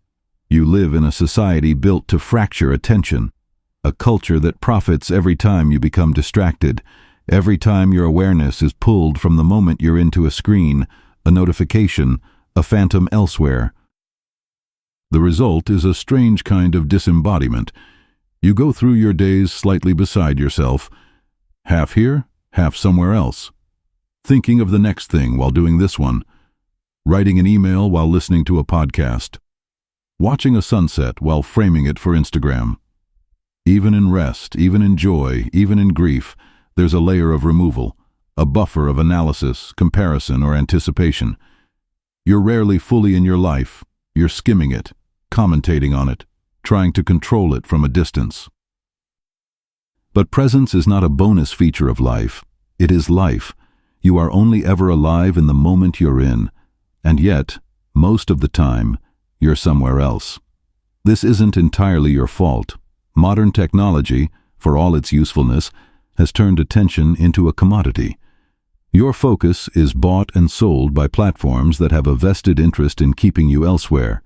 You live in a society built to fracture attention, a culture that profits every time you become distracted, every time your awareness is pulled from the moment you're into a screen, a notification, a phantom elsewhere. The result is a strange kind of disembodiment. You go through your days slightly beside yourself, half here, half somewhere else, thinking of the next thing while doing this one, writing an email while listening to a podcast, watching a sunset while framing it for Instagram. Even in rest, even in joy, even in grief, there's a layer of removal, a buffer of analysis, comparison, or anticipation. You're rarely fully in your life. You're skimming it, commentating on it, trying to control it from a distance. But presence is not a bonus feature of life. It is life. You are only ever alive in the moment you're in, and yet, most of the time, you're somewhere else. This isn't entirely your fault. Modern technology, for all its usefulness, has turned attention into a commodity. Your focus is bought and sold by platforms that have a vested interest in keeping you elsewhere,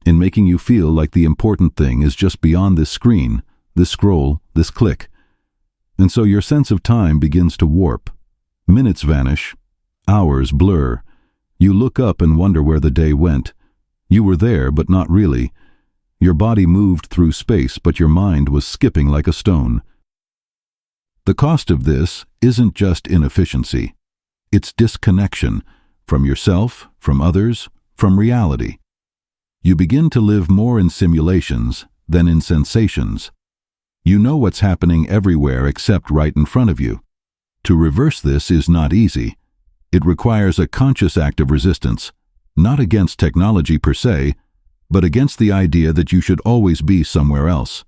in making you feel like the important thing is just beyond this screen, this scroll, this click. And so your sense of time begins to warp. Minutes vanish, hours blur. You look up and wonder where the day went. You were there, but not really. Your body moved through space, but your mind was skipping like a stone. The cost of this isn't just inefficiency. It's disconnection from yourself, from others, from reality. You begin to live more in simulations than in sensations. You know what's happening everywhere except right in front of you. To reverse this is not easy. It requires a conscious act of resistance, not against technology per se, but against the idea that you should always be somewhere else,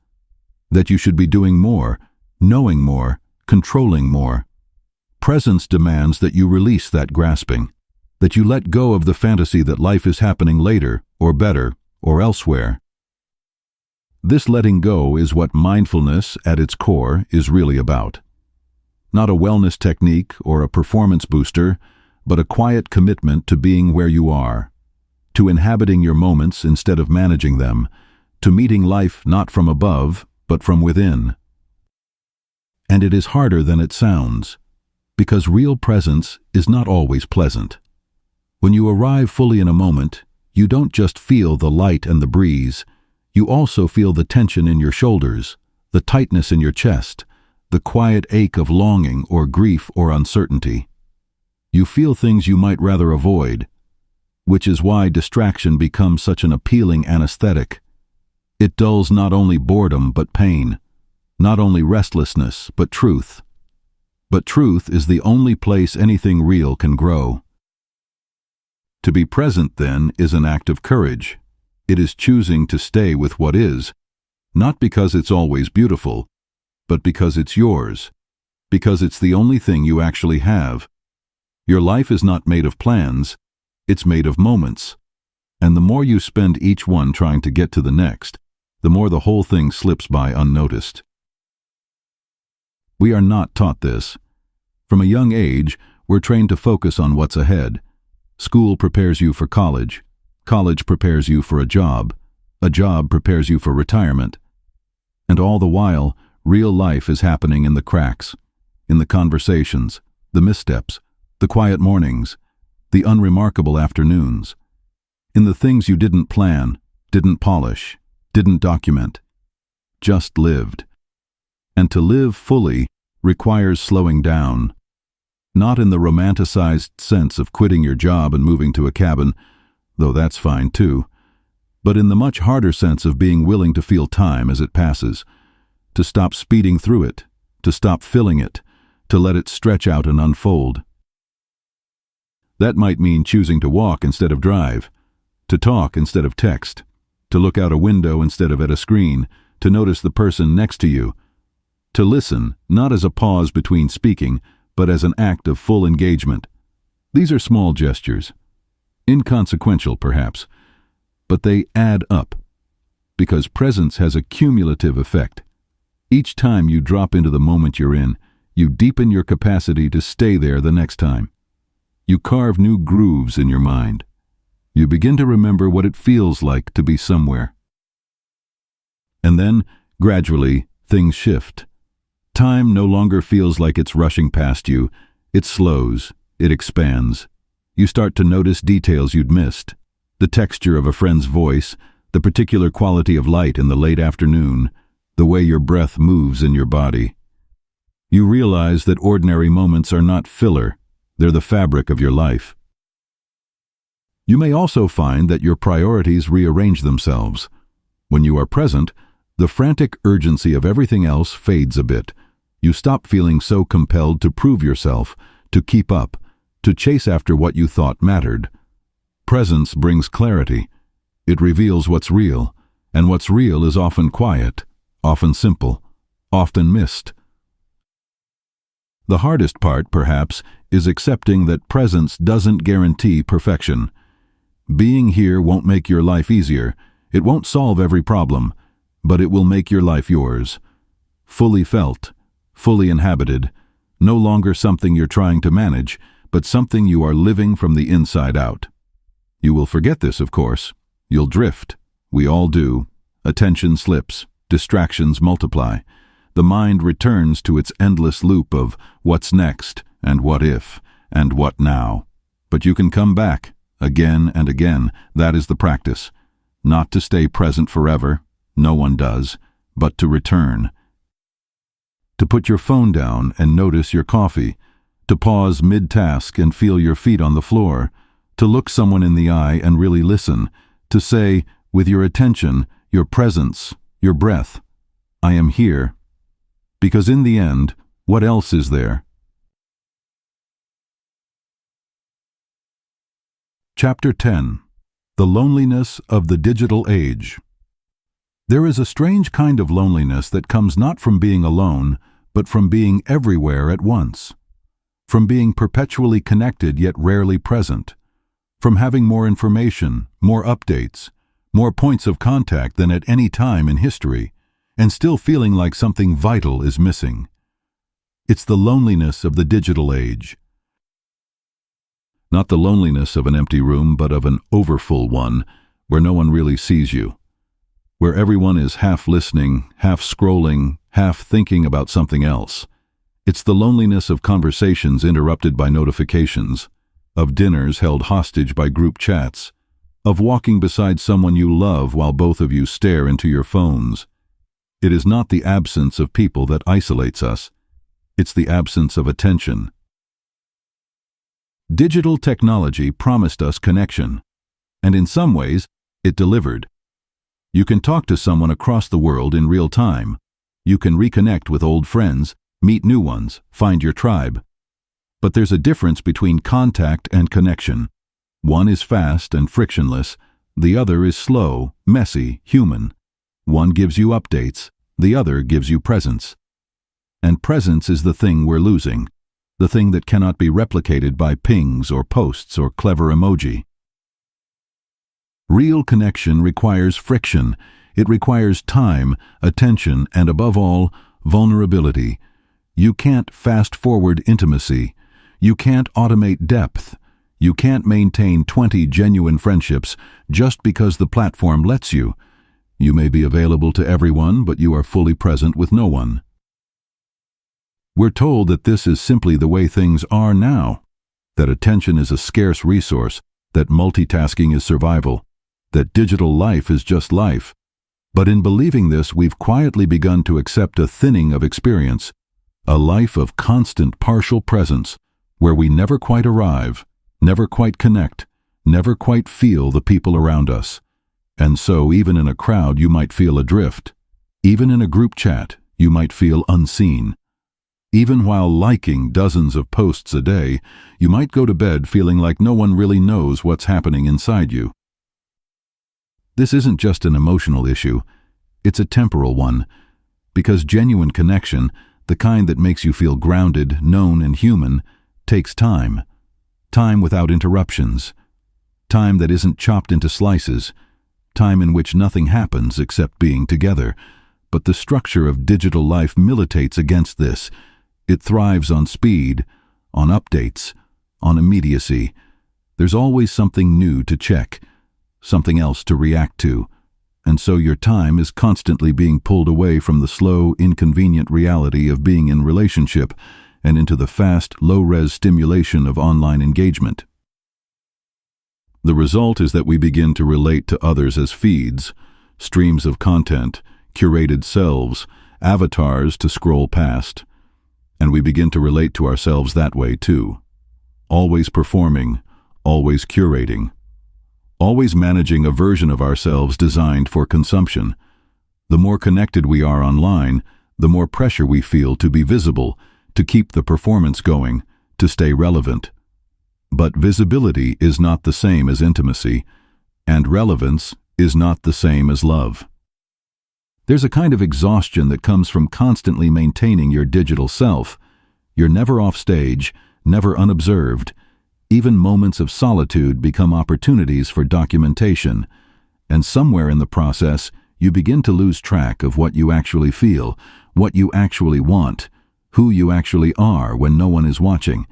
that you should be doing more, knowing more, controlling more. Presence demands that you release that grasping, that you let go of the fantasy that life is happening later, or better, or elsewhere. This letting go is what mindfulness, at its core, is really about. Not a wellness technique or a performance booster, but a quiet commitment to being where you are, to inhabiting your moments instead of managing them, to meeting life not from above, but from within. And it is harder than it sounds, because real presence is not always pleasant. When you arrive fully in a moment, you don't just feel the light and the breeze, you also feel the tension in your shoulders, the tightness in your chest, the quiet ache of longing or grief or uncertainty. You feel things you might rather avoid, which is why distraction becomes such an appealing anesthetic. It dulls not only boredom but pain, not only restlessness but truth. But truth is the only place anything real can grow. To be present, then, is an act of courage. It is choosing to stay with what is, not because it's always beautiful, but because it's yours, because it's the only thing you actually have. Your life is not made of plans, it's made of moments. And the more you spend each one trying to get to the next, the more the whole thing slips by unnoticed. We are not taught this. From a young age, we're trained to focus on what's ahead. School prepares you for college. College prepares you for a job prepares you for retirement. And all the while, real life is happening in the cracks, in the conversations, the missteps, the quiet mornings, the unremarkable afternoons, in the things you didn't plan, didn't polish, didn't document, just lived. And to live fully requires slowing down, not in the romanticized sense of quitting your job and moving to a cabin, though that's fine too, but in the much harder sense of being willing to feel time as it passes, to stop speeding through it, to stop filling it, to let it stretch out and unfold. That might mean choosing to walk instead of drive, to talk instead of text, to look out a window instead of at a screen, to notice the person next to you, to listen, not as a pause between speaking, but as an act of full engagement. These are small gestures, inconsequential perhaps, but they add up, because presence has a cumulative effect. Each time you drop into the moment you're in, you deepen your capacity to stay there the next time. You carve new grooves in your mind. You begin to remember what it feels like to be somewhere. And then, gradually, things shift. Time no longer feels like it's rushing past you. It slows, it expands. You start to notice details you'd missed. The texture of a friend's voice, the particular quality of light in the late afternoon, the way your breath moves in your body. You realize that ordinary moments are not filler, they're the fabric of your life. You may also find that your priorities rearrange themselves. When you are present, the frantic urgency of everything else fades a bit. You stop feeling so compelled to prove yourself, to keep up, to chase after what you thought mattered. Presence brings clarity. It reveals what's real, and what's real is often quiet, often simple, often missed. The hardest part, perhaps, is accepting that presence doesn't guarantee perfection. Being here won't make your life easier. It won't solve every problem, but it will make your life yours. Fully felt, fully inhabited, no longer something you're trying to manage, but something you are living from the inside out. You will forget this, of course. You'll drift. We all do. Attention slips. Distractions multiply. The mind returns to its endless loop of what's next, and what if, and what now. But you can come back, again and again. That is the practice. Not to stay present forever, no one does, but to return. To put your phone down and notice your coffee. To pause mid-task and feel your feet on the floor. To look someone in the eye and really listen. To say, with your attention, your presence, your breath, I am here. Because in the end, what else is there? Chapter 10. The Loneliness of the Digital Age. There is a strange kind of loneliness that comes not from being alone, but from being everywhere at once. From being perpetually connected yet rarely present. From having more information, more updates, more points of contact than at any time in history, and still feeling like something vital is missing. It's the loneliness of the digital age. Not the loneliness of an empty room, but of an overfull one, where no one really sees you. Where everyone is half listening, half scrolling, half thinking about something else. It's the loneliness of conversations interrupted by notifications, of dinners held hostage by group chats, of walking beside someone you love while both of you stare into your phones. It is not the absence of people that isolates us. It's the absence of attention. Digital technology promised us connection, and in some ways, it delivered. You can talk to someone across the world in real time. You can reconnect with old friends, meet new ones, find your tribe. But there's a difference between contact and connection. One is fast and frictionless. The other is slow, messy, human. One gives you updates. The other gives you presence. And presence is the thing we're losing, the thing that cannot be replicated by pings or posts or clever emoji. Real connection requires friction. It requires time, attention, and above all, vulnerability. You can't fast-forward intimacy. You can't automate depth. You can't maintain 20 genuine friendships just because the platform lets you. You may be available to everyone, but you are fully present with no one. We're told that this is simply the way things are now, that attention is a scarce resource, that multitasking is survival, that digital life is just life. But in believing this, we've quietly begun to accept a thinning of experience, a life of constant partial presence, where we never quite arrive, never quite connect, never quite feel the people around us. And so, even in a crowd, you might feel adrift. Even in a group chat, you might feel unseen. Even while liking dozens of posts a day, you might go to bed feeling like no one really knows what's happening inside you. This isn't just an emotional issue, it's a temporal one, because genuine connection, the kind that makes you feel grounded, known, and human, takes time. Time without interruptions. Time that isn't chopped into slices. Time in which nothing happens except being together. But the structure of digital life militates against this. It thrives on speed, on updates, on immediacy. There's always something new to check, something else to react to, and so your time is constantly being pulled away from the slow, inconvenient reality of being in relationship and into the fast, low-res stimulation of online engagement. The result is that we begin to relate to others as feeds, streams of content, curated selves, avatars to scroll past. And we begin to relate to ourselves that way too. Always performing, always curating, always managing a version of ourselves designed for consumption. The more connected we are online, the more pressure we feel to be visible, to keep the performance going, to stay relevant. But visibility is not the same as intimacy, and relevance is not the same as love. There's a kind of exhaustion that comes from constantly maintaining your digital self. You're never off stage, never unobserved. Even moments of solitude become opportunities for documentation, and somewhere in the process, you begin to lose track of what you actually feel, what you actually want, who you actually are when no one is watching.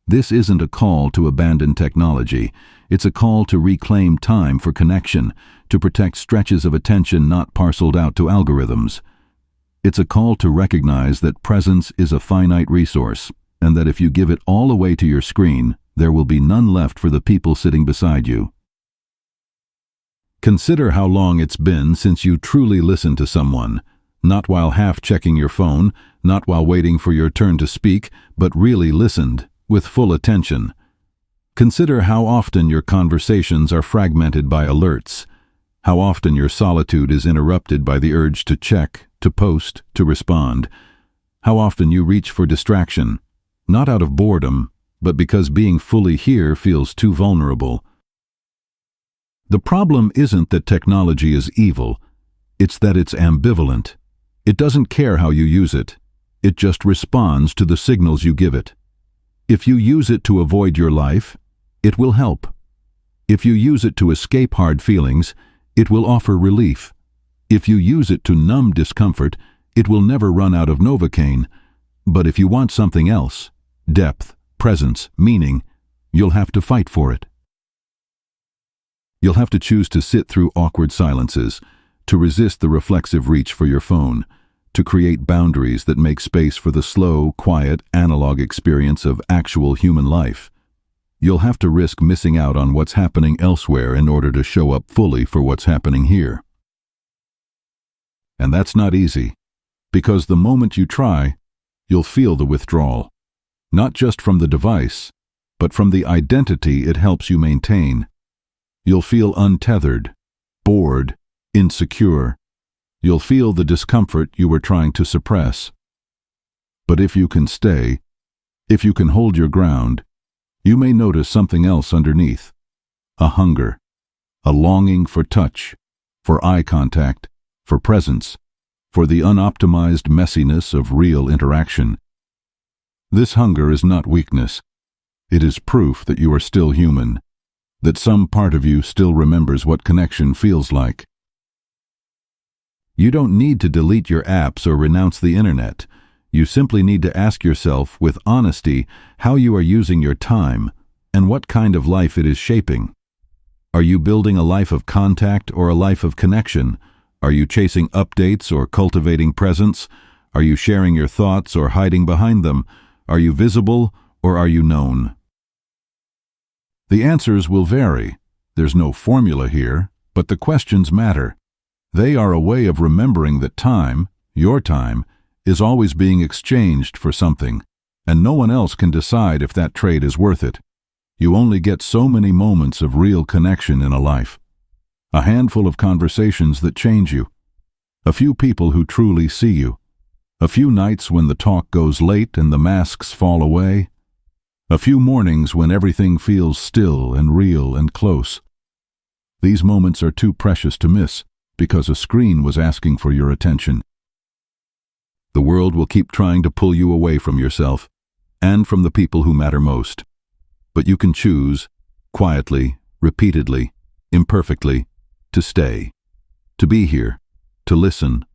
This isn't a call to abandon technology. It's a call to reclaim time for connection, to protect stretches of attention not parceled out to algorithms. It's a call to recognize that presence is a finite resource, and that if you give it all away to your screen, there will be none left for the people sitting beside you. Consider how long it's been since you truly listened to someone, not while half checking your phone, not while waiting for your turn to speak, but really listened, with full attention. Consider how often your conversations are fragmented by alerts, how often your solitude is interrupted by the urge to check, to post, to respond, how often you reach for distraction, not out of boredom, but because being fully here feels too vulnerable. The problem isn't that technology is evil, it's that it's ambivalent. It doesn't care how you use it, it just responds to the signals you give it. If you use it to avoid your life, it will help. If you use it to escape hard feelings, it will offer relief. If you use it to numb discomfort, it will never run out of Novocaine. But if you want something else, depth, presence, meaning, you'll have to fight for it. You'll have to choose to sit through awkward silences, to resist the reflexive reach for your phone, to create boundaries that make space for the slow, quiet, analog experience of actual human life. You'll have to risk missing out on what's happening elsewhere in order to show up fully for what's happening here. And that's not easy, because the moment you try, you'll feel the withdrawal, not just from the device, but from the identity it helps you maintain. You'll feel untethered, bored, insecure. You'll feel the discomfort you were trying to suppress. But if you can stay, if you can hold your ground, you may notice something else underneath. A hunger, a longing for touch, for eye contact, for presence, for the unoptimized messiness of real interaction. This hunger is not weakness. It is proof that you are still human, that some part of you still remembers what connection feels like. You don't need to delete your apps or renounce the internet. You simply need to ask yourself with honesty how you are using your time and what kind of life it is shaping. Are you building a life of contact or a life of connection? Are you chasing updates or cultivating presence? Are you sharing your thoughts or hiding behind them? Are you visible or are you known? The answers will vary. There's no formula here, but the questions matter. They are a way of remembering that time, your time, is always being exchanged for something, and no one else can decide if that trade is worth it. You only get so many moments of real connection in a life. A handful of conversations that change you. A few people who truly see you. A few nights when the talk goes late and the masks fall away. A few mornings when everything feels still and real and close. These moments are too precious to miss because a screen was asking for your attention. The world will keep trying to pull you away from yourself and from the people who matter most. But you can choose, quietly, repeatedly, imperfectly, to stay, to be here, to listen,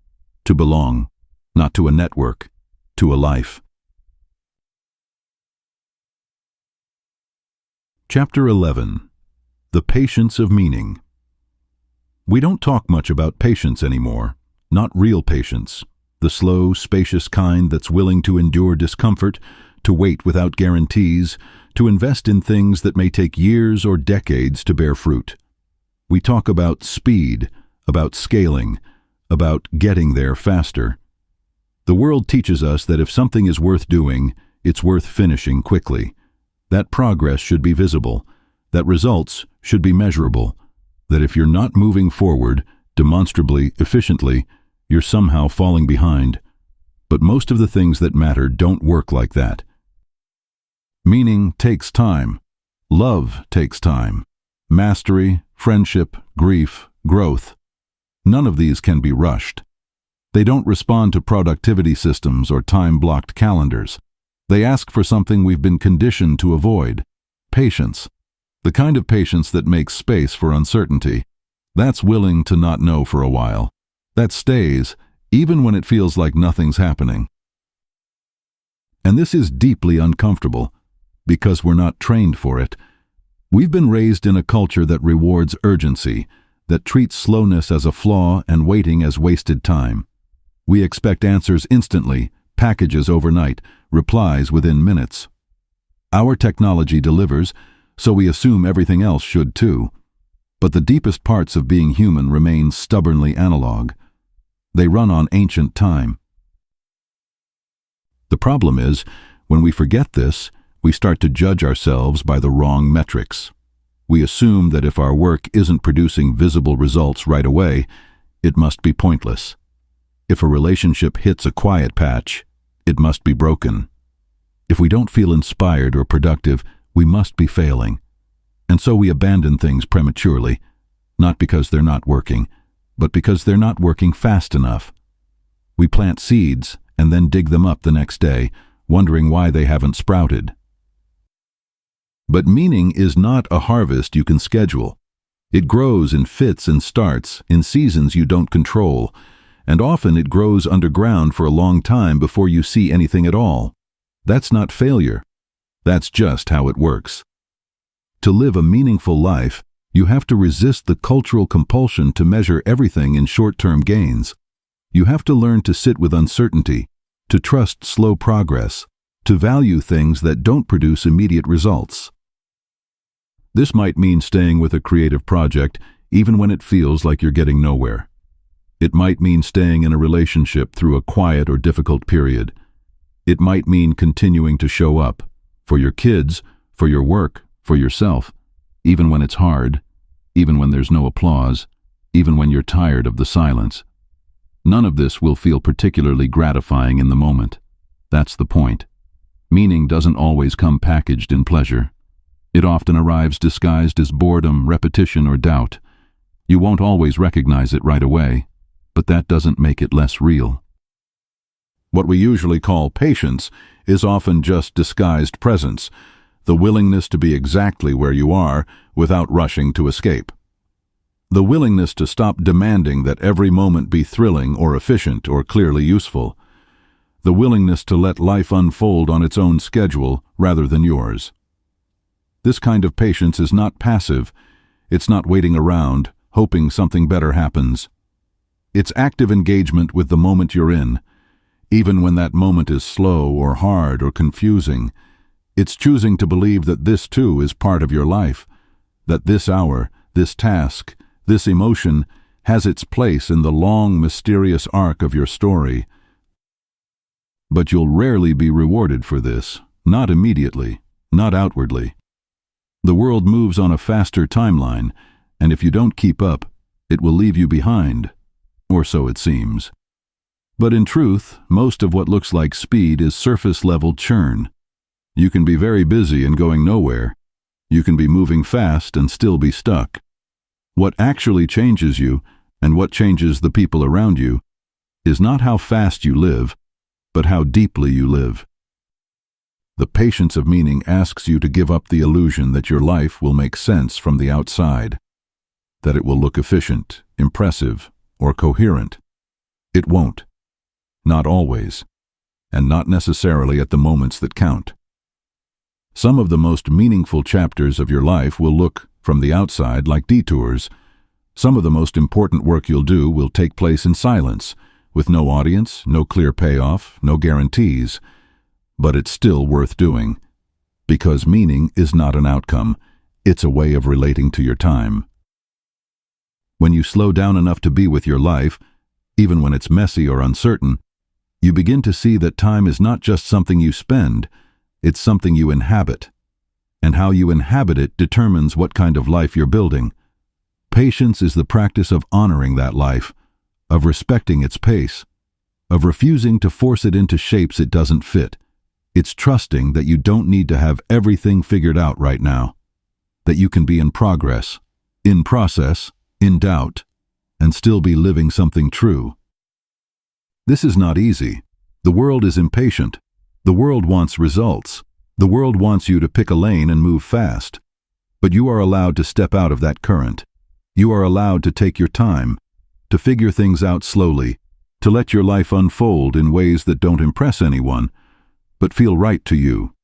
to belong, not to a network, to a life. Chapter 11. The Patience of Meaning. We don't talk much about patience anymore, not real patience, the slow, spacious kind that's willing to endure discomfort, to wait without guarantees, to invest in things that may take years or decades to bear fruit. We talk about speed, about scaling, about getting there faster. The world teaches us that if something is worth doing, it's worth finishing quickly. That progress should be visible, that results should be measurable, that if you're not moving forward, demonstrably, efficiently, you're somehow falling behind. But most of the things that matter don't work like that. Meaning takes time. Love takes time. Mastery, friendship, grief, growth. None of these can be rushed. They don't respond to productivity systems or time-blocked calendars. They ask for something we've been conditioned to avoid: patience. The kind of patience that makes space for uncertainty. That's willing to not know for a while. That stays, even when it feels like nothing's happening. And this is deeply uncomfortable, because we're not trained for it. We've been raised in a culture that rewards urgency, that treats slowness as a flaw and waiting as wasted time. We expect answers instantly, packages overnight, replies within minutes. Our technology delivers, so we assume everything else should too. But the deepest parts of being human remain stubbornly analog. They run on ancient time. The problem is, when we forget this, we start to judge ourselves by the wrong metrics. We assume that if our work isn't producing visible results right away, it must be pointless. If a relationship hits a quiet patch, it must be broken. If we don't feel inspired or productive, we must be failing. And so we abandon things prematurely, not because they're not working, but because they're not working fast enough. We plant seeds and then dig them up the next day, wondering why they haven't sprouted. But meaning is not a harvest you can schedule. It grows in fits and starts, in seasons you don't control, and often it grows underground for a long time before you see anything at all. That's not failure. That's just how it works. To live a meaningful life, you have to resist the cultural compulsion to measure everything in short-term gains. You have to learn to sit with uncertainty, to trust slow progress, to value things that don't produce immediate results. This might mean staying with a creative project even when it feels like you're getting nowhere. It might mean staying in a relationship through a quiet or difficult period. It might mean continuing to show up, for your kids, for your work, for yourself, even when it's hard, even when there's no applause, even when you're tired of the silence. None of this will feel particularly gratifying in the moment. That's the point. Meaning doesn't always come packaged in pleasure. It often arrives disguised as boredom, repetition, or doubt. You won't always recognize it right away, but that doesn't make it less real. What we usually call patience is often just disguised presence, the willingness to be exactly where you are without rushing to escape. The willingness to stop demanding that every moment be thrilling or efficient or clearly useful. The willingness to let life unfold on its own schedule rather than yours. This kind of patience is not passive. It's not waiting around, hoping something better happens. It's active engagement with the moment you're in, even when that moment is slow or hard or confusing. It's choosing to believe that this too is part of your life, that this hour, this task, this emotion has its place in the long, mysterious arc of your story. But you'll rarely be rewarded for this, not immediately, not outwardly. The world moves on a faster timeline, and if you don't keep up, it will leave you behind, or so it seems. But in truth, most of what looks like speed is surface-level churn. You can be very busy and going nowhere. You can be moving fast and still be stuck. What actually changes you, and what changes the people around you, is not how fast you live, but how deeply you live. The patience of meaning asks you to give up the illusion that your life will make sense from the outside, that it will look efficient, impressive, or coherent. It won't. Not always, and not necessarily at the moments that count. Some of the most meaningful chapters of your life will look, from the outside, like detours. Some of the most important work you'll do will take place in silence, with no audience, no clear payoff, no guarantees. But it's still worth doing, because meaning is not an outcome, it's a way of relating to your time. When you slow down enough to be with your life, even when it's messy or uncertain, you begin to see that time is not just something you spend, it's something you inhabit. And how you inhabit it determines what kind of life you're building. Patience is the practice of honoring that life, of respecting its pace, of refusing to force it into shapes it doesn't fit. It's trusting that you don't need to have everything figured out right now, that you can be in progress, in process, in doubt, and still be living something true. This is not easy. The world is impatient. The world wants results. The world wants you to pick a lane and move fast. But you are allowed to step out of that current. You are allowed to take your time, to figure things out slowly, to let your life unfold in ways that don't impress anyone, but feel right to you.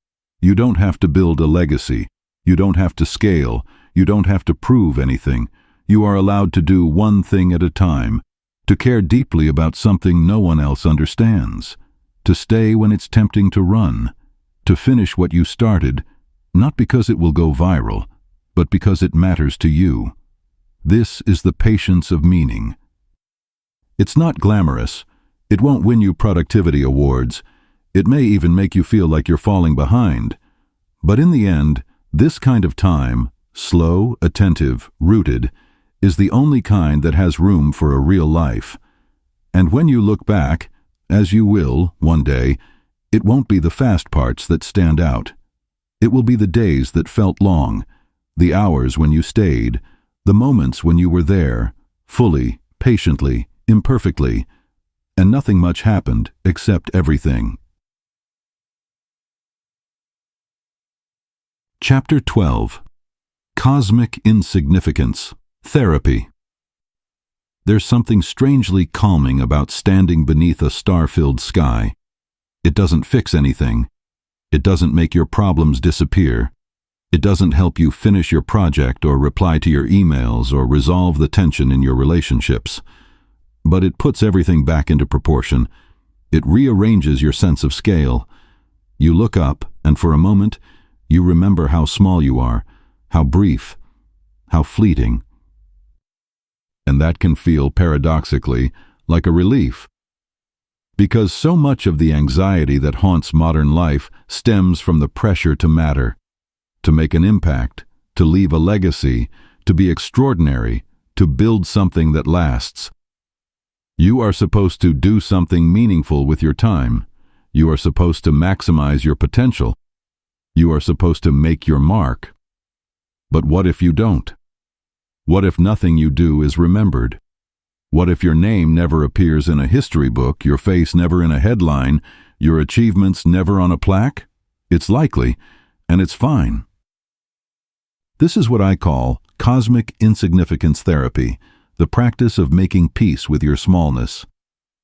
You don't have to build a legacy. You don't have to scale. You don't have to prove anything. You are allowed to do one thing at a time, to care deeply about something no one else understands, to stay when it's tempting to run, to finish what you started, not because it will go viral, but because it matters to you. This is the patience of meaning. It's not glamorous. It won't win you productivity awards. It may even make you feel like you're falling behind. But in the end, this kind of time, slow, attentive, rooted, is the only kind that has room for a real life. And when you look back, as you will one day, it won't be the fast parts that stand out. It will be the days that felt long, the hours when you stayed, the moments when you were there, fully, patiently, imperfectly, and nothing much happened except everything. Chapter 12. Cosmic Insignificance. Therapy. There's something strangely calming about standing beneath a star-filled sky. It doesn't fix anything. It doesn't make your problems disappear. It doesn't help you finish your project or reply to your emails or resolve the tension in your relationships. But it puts everything back into proportion. It rearranges your sense of scale. You look up, and for a moment, you remember how small you are, how brief, how fleeting. And that can feel, paradoxically, like a relief. Because so much of the anxiety that haunts modern life stems from the pressure to matter, to make an impact, to leave a legacy, to be extraordinary, to build something that lasts. You are supposed to do something meaningful with your time. You are supposed to maximize your potential. You are supposed to make your mark. But what if you don't? What if nothing you do is remembered? What if your name never appears in a history book, your face never in a headline, your achievements never on a plaque? It's likely, and it's fine. This is what I call cosmic insignificance therapy, the practice of making peace with your smallness.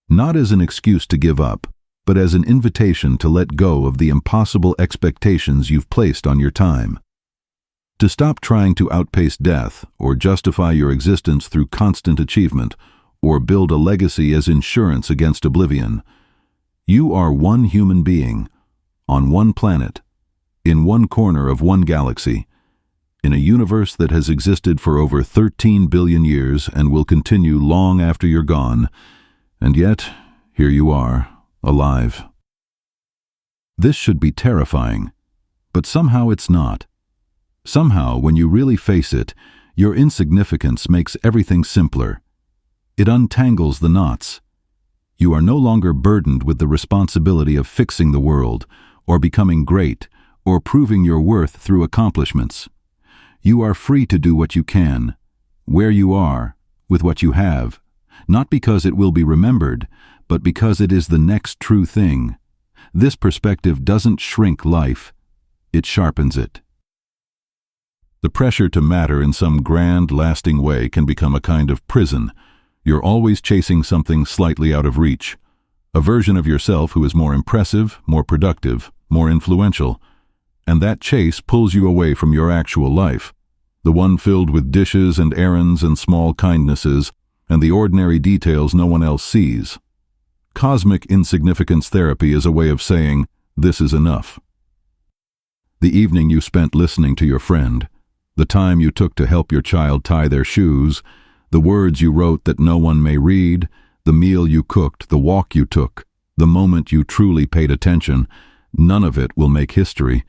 Not as an excuse to give up, but as an invitation to let go of the impossible expectations you've placed on your time. To stop trying to outpace death, or justify your existence through constant achievement, or build a legacy as insurance against oblivion. You are one human being, on one planet, in one corner of one galaxy, in a universe that has existed for over 13 billion years and will continue long after you're gone, and yet, here you are, alive. This should be terrifying, but somehow it's not. Somehow, when you really face it, your insignificance makes everything simpler. It untangles the knots. You are no longer burdened with the responsibility of fixing the world, or becoming great, or proving your worth through accomplishments. You are free to do what you can, where you are, with what you have, not because it will be remembered, but because it is the next true thing. This perspective doesn't shrink life, it sharpens it. The pressure to matter in some grand, lasting way can become a kind of prison. You're always chasing something slightly out of reach, a version of yourself who is more impressive, more productive, more influential, and that chase pulls you away from your actual life, the one filled with dishes and errands and small kindnesses and the ordinary details no one else sees. Cosmic insignificance therapy is a way of saying, this is enough. The evening you spent listening to your friend, the time you took to help your child tie their shoes, the words you wrote that no one may read, the meal you cooked, the walk you took, the moment you truly paid attention, none of it will make history.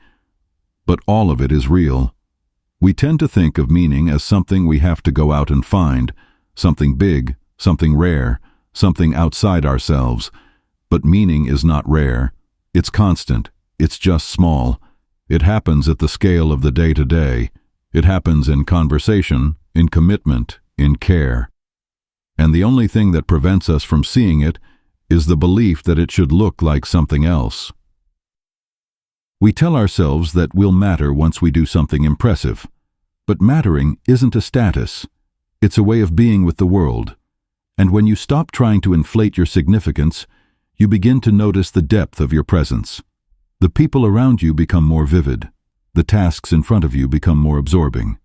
But all of it is real. We tend to think of meaning as something we have to go out and find, something big, something rare, something outside ourselves. But meaning is not rare. It's constant. It's just small. It happens at the scale of the day-to-day. It happens in conversation, in commitment, in care. And the only thing that prevents us from seeing it is the belief that it should look like something else. We tell ourselves that we'll matter once we do something impressive. But mattering isn't a status. It's a way of being with the world. And when you stop trying to inflate your significance, you begin to notice the depth of your presence. The people around you become more vivid. The tasks in front of you become more absorbing.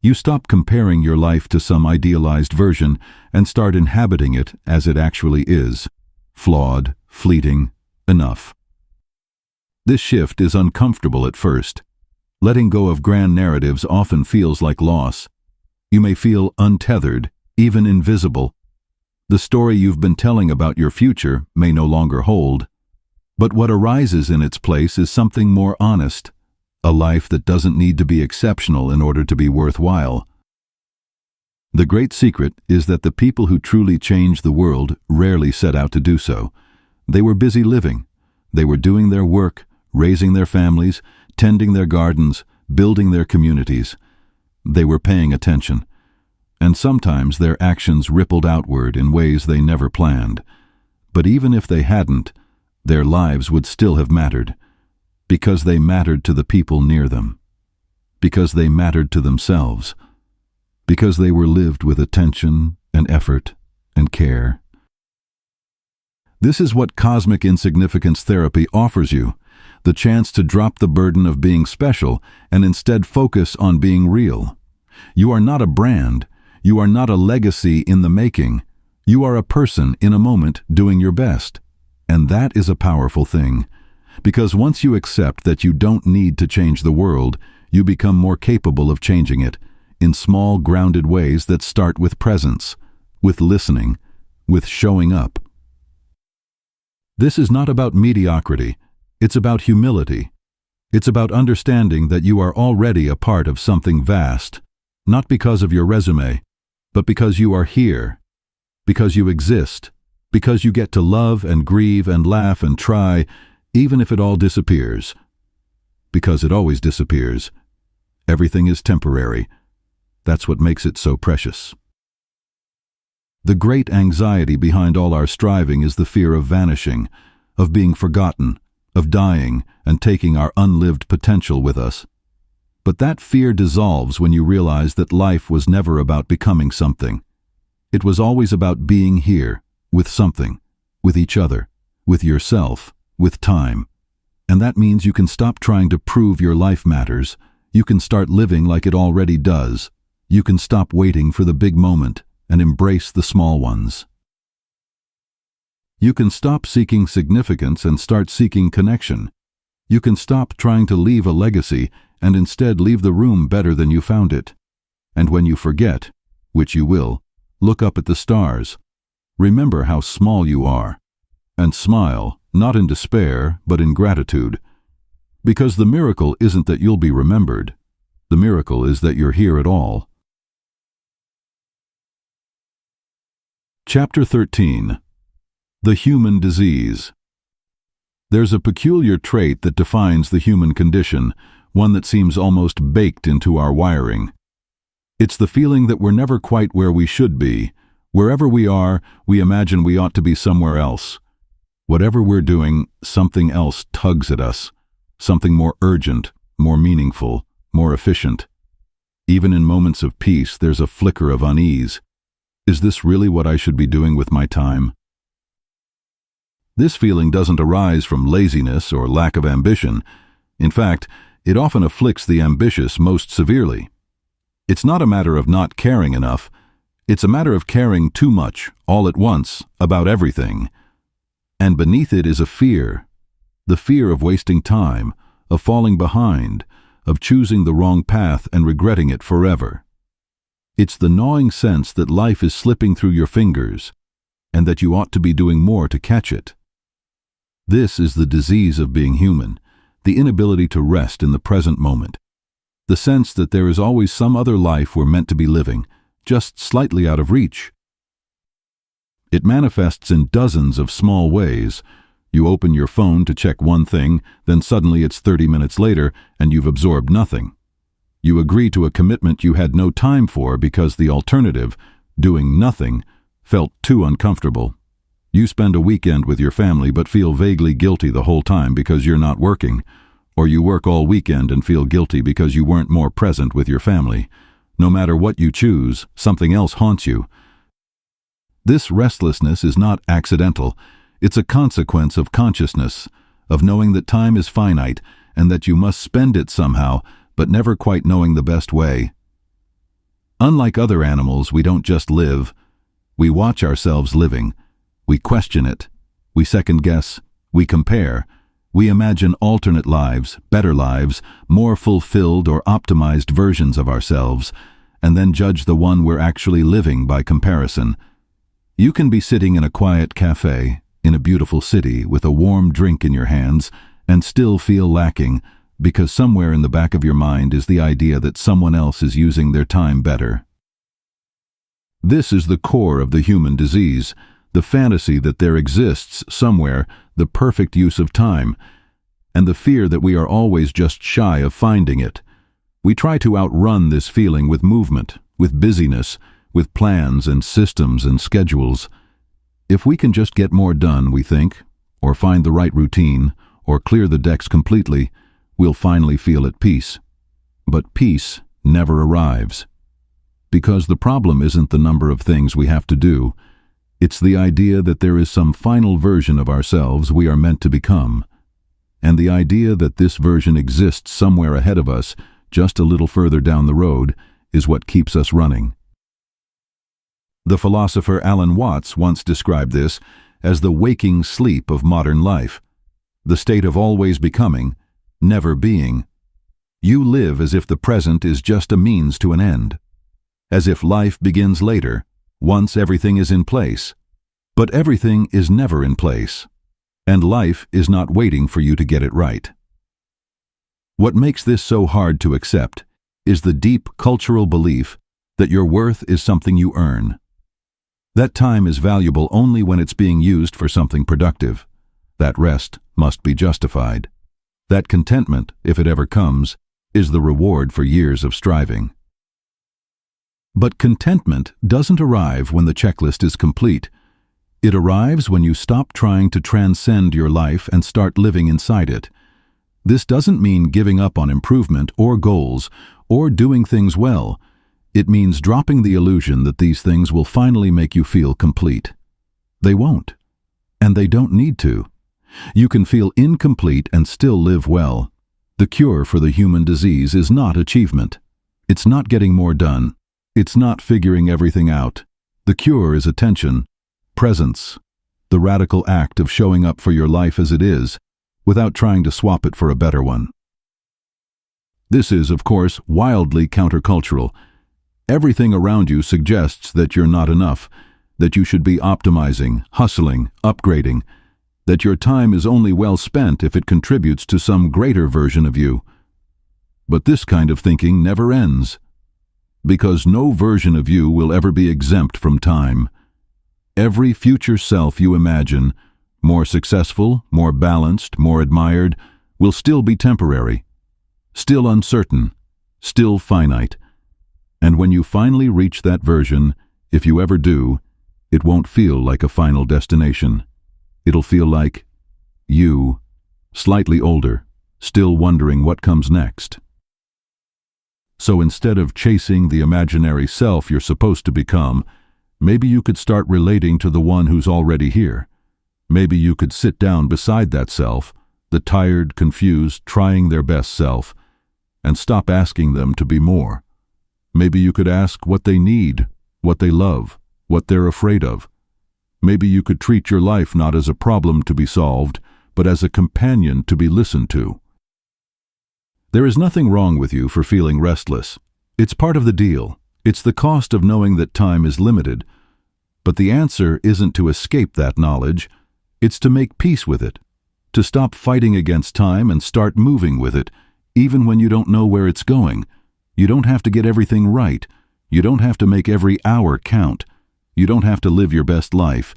You stop comparing your life to some idealized version and start inhabiting it as it actually is. Flawed, fleeting, enough. This shift is uncomfortable at first. Letting go of grand narratives often feels like loss. You may feel untethered, even invisible. The story you've been telling about your future may no longer hold. But what arises in its place is something more honest, a life that doesn't need to be exceptional in order to be worthwhile. The great secret is that the people who truly change the world rarely set out to do so. They were busy living. They were doing their work, raising their families, tending their gardens, building their communities. They were paying attention. And sometimes their actions rippled outward in ways they never planned. But even if they hadn't, their lives would still have mattered, because they mattered to the people near them, because they mattered to themselves, because they were lived with attention and effort and care. This is what cosmic insignificance therapy offers you, the chance to drop the burden of being special and instead focus on being real. You are not a brand. You are not a legacy in the making. You are a person in a moment doing your best. And that is a powerful thing, because once you accept that you don't need to change the world, you become more capable of changing it in small, grounded ways that start with presence, with listening, with showing up. This is not about mediocrity. It's about humility. It's about understanding that you are already a part of something vast, not because of your resume, but because you are here, because you exist, because you get to love and grieve and laugh and try, even if it all disappears. Because it always disappears. Everything is temporary. That's what makes it so precious. The great anxiety behind all our striving is the fear of vanishing, of being forgotten, of dying and taking our unlived potential with us. But that fear dissolves when you realize that life was never about becoming something. It was always about being here, with something, with each other, with yourself, with time. And that means you can stop trying to prove your life matters. You can start living like it already does. You can stop waiting for the big moment and embrace the small ones. You can stop seeking significance and start seeking connection. You can stop trying to leave a legacy and instead leave the room better than you found it. And when you forget, which you will, look up at the stars. Remember how small you are. And smile, not in despair, but in gratitude. Because the miracle isn't that you'll be remembered. The miracle is that you're here at all. Chapter 13. The Human Disease. There's a peculiar trait that defines the human condition, one that seems almost baked into our wiring. It's the feeling that we're never quite where we should be. Wherever we are, we imagine we ought to be somewhere else. Whatever we're doing, something else tugs at us. Something more urgent, more meaningful, more efficient. Even in moments of peace, there's a flicker of unease. Is this really what I should be doing with my time? This feeling doesn't arise from laziness or lack of ambition. In fact, it often afflicts the ambitious most severely. It's not a matter of not caring enough. It's a matter of caring too much, all at once, about everything. And beneath it is a fear. The fear of wasting time, of falling behind, of choosing the wrong path and regretting it forever. It's the gnawing sense that life is slipping through your fingers, and that you ought to be doing more to catch it. This is the disease of being human, the inability to rest in the present moment. the sense that there is always some other life we're meant to be living, just slightly out of reach. It manifests in dozens of small ways. You open your phone to check one thing, then suddenly it's 30 minutes later and you've absorbed nothing. You agree to a commitment you had no time for because the alternative, doing nothing, felt too uncomfortable. You spend a weekend with your family but feel vaguely guilty the whole time because you're not working. Or you work all weekend and feel guilty because you weren't more present with your family. No matter what you choose, something else haunts you. This restlessness is not accidental. It's a consequence of consciousness, of knowing that time is finite and that you must spend it somehow, but never quite knowing the best way. Unlike other animals, we don't just live. We watch ourselves living. We question it. We second-guess. We compare. We imagine alternate lives, better lives, more fulfilled or optimized versions of ourselves, and then judge the one we're actually living by comparison. You can be sitting in a quiet cafe, in a beautiful city, with a warm drink in your hands, and still feel lacking, because somewhere in the back of your mind is the idea that someone else is using their time better. This is the core of the human disease, the fantasy that there exists somewhere the perfect use of time, and the fear that we are always just shy of finding it. We try to outrun this feeling with movement, with busyness, with plans and systems and schedules. If we can just get more done, we think, or find the right routine, or clear the decks completely, we'll finally feel at peace. But peace never arrives. Because the problem isn't the number of things we have to do. It's the idea that there is some final version of ourselves we are meant to become. And the idea that this version exists somewhere ahead of us, just a little further down the road, is what keeps us running. The philosopher Alan Watts once described this as the waking sleep of modern life, the state of always becoming, never being. You live as if the present is just a means to an end, as if life begins later, once everything is in place. But everything is never in place, and life is not waiting for you to get it right. What makes this so hard to accept is the deep cultural belief that your worth is something you earn. That time is valuable only when it's being used for something productive. That rest must be justified. That contentment, if it ever comes, is the reward for years of striving. But contentment doesn't arrive when the checklist is complete. It arrives when you stop trying to transcend your life and start living inside it. This doesn't mean giving up on improvement or goals or doing things well. It means dropping the illusion that these things will finally make you feel complete. They won't, and they don't need to. You can feel incomplete and still live well. The cure for the human disease is not achievement. It's not getting more done. It's not figuring everything out. The cure is attention, presence, the radical act of showing up for your life as it is, without trying to swap it for a better one. This is, of course, wildly countercultural. Everything around you suggests that you're not enough, that you should be optimizing, hustling, upgrading, that your time is only well spent if it contributes to some greater version of you. But this kind of thinking never ends, because no version of you will ever be exempt from time. Every future self you imagine, more successful, more balanced, more admired, will still be temporary, still uncertain, still finite. And when you finally reach that version, if you ever do, it won't feel like a final destination. It'll feel like you, slightly older, still wondering what comes next. So instead of chasing the imaginary self you're supposed to become, maybe you could start relating to the one who's already here. Maybe you could sit down beside that self, the tired, confused, trying their best self, and stop asking them to be more. Maybe you could ask what they need, what they love, what they're afraid of. Maybe you could treat your life not as a problem to be solved, but as a companion to be listened to. There is nothing wrong with you for feeling restless. It's part of the deal. It's the cost of knowing that time is limited. But the answer isn't to escape that knowledge. It's to make peace with it, to stop fighting against time and start moving with it, even when you don't know where it's going, You don't have to get everything right. You don't have to make every hour count. You don't have to live your best life.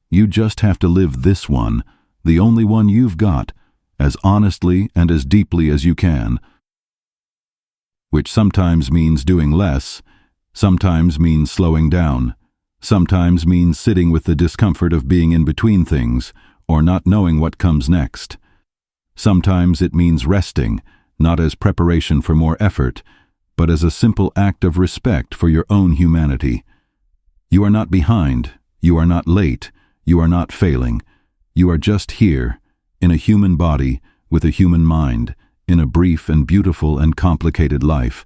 You just have to live this one, the only one you've got, as honestly and as deeply as you can. Which sometimes means doing less, sometimes means slowing down, sometimes means sitting with the discomfort of being in between things or not knowing what comes next. Sometimes it means resting, not as preparation for more effort, but as a simple act of respect for your own humanity. You are not behind, you are not late, you are not failing. You are just here, in a human body, with a human mind, in a brief and beautiful and complicated life,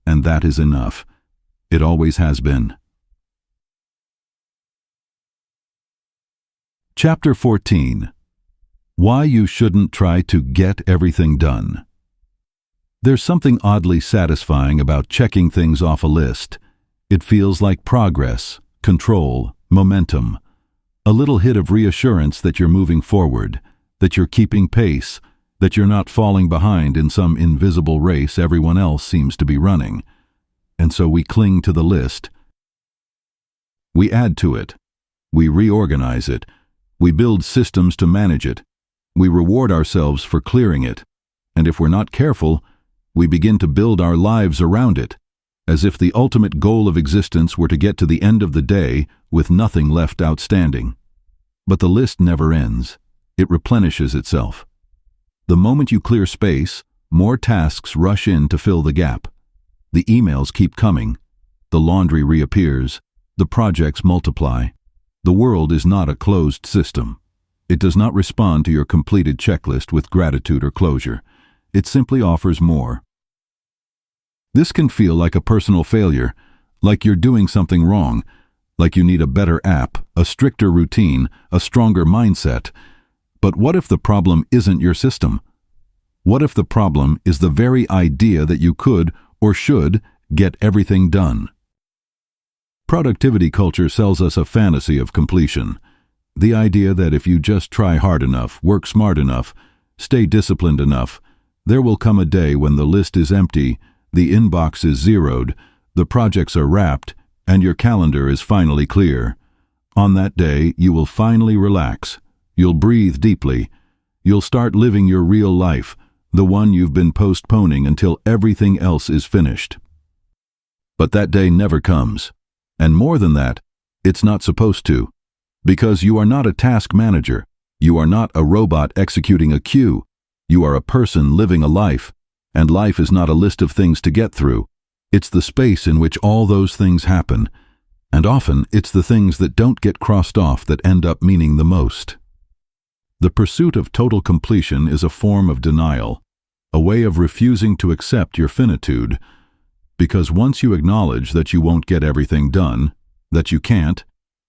and that is enough. It always has been. Chapter 14. Why you shouldn't try to get everything done. There's something oddly satisfying about checking things off a list. It feels like progress, control, momentum. A little hit of reassurance that you're moving forward, that you're keeping pace, that you're not falling behind in some invisible race everyone else seems to be running. And so we cling to the list. We add to it. We reorganize it. We build systems to manage it. We reward ourselves for clearing it. And if we're not careful, we begin to build our lives around it, as if the ultimate goal of existence were to get to the end of the day with nothing left outstanding. But the list never ends. It replenishes itself. The moment you clear space, more tasks rush in to fill the gap. The emails keep coming. The laundry reappears. The projects multiply. The world is not a closed system. It does not respond to your completed checklist with gratitude or closure. It simply offers more. This can feel like a personal failure, like you're doing something wrong, like you need a better app, a stricter routine, a stronger mindset. But what if the problem isn't your system? What if the problem is the very idea that you could or should get everything done? Productivity culture sells us a fantasy of completion. The idea that if you just try hard enough, work smart enough, stay disciplined enough, there will come a day when the list is empty, the inbox is zeroed, the projects are wrapped, and your calendar is finally clear. On that day, you will finally relax. You'll breathe deeply. You'll start living your real life, the one you've been postponing until everything else is finished. But that day never comes. And more than that, it's not supposed to. Because you are not a task manager. You are not a robot executing a queue. You are a person living a life. And life is not a list of things to get through. It's the space in which all those things happen. And often, it's the things that don't get crossed off that end up meaning the most. The pursuit of total completion is a form of denial, a way of refusing to accept your finitude. Because once you acknowledge that you won't get everything done, that you can't,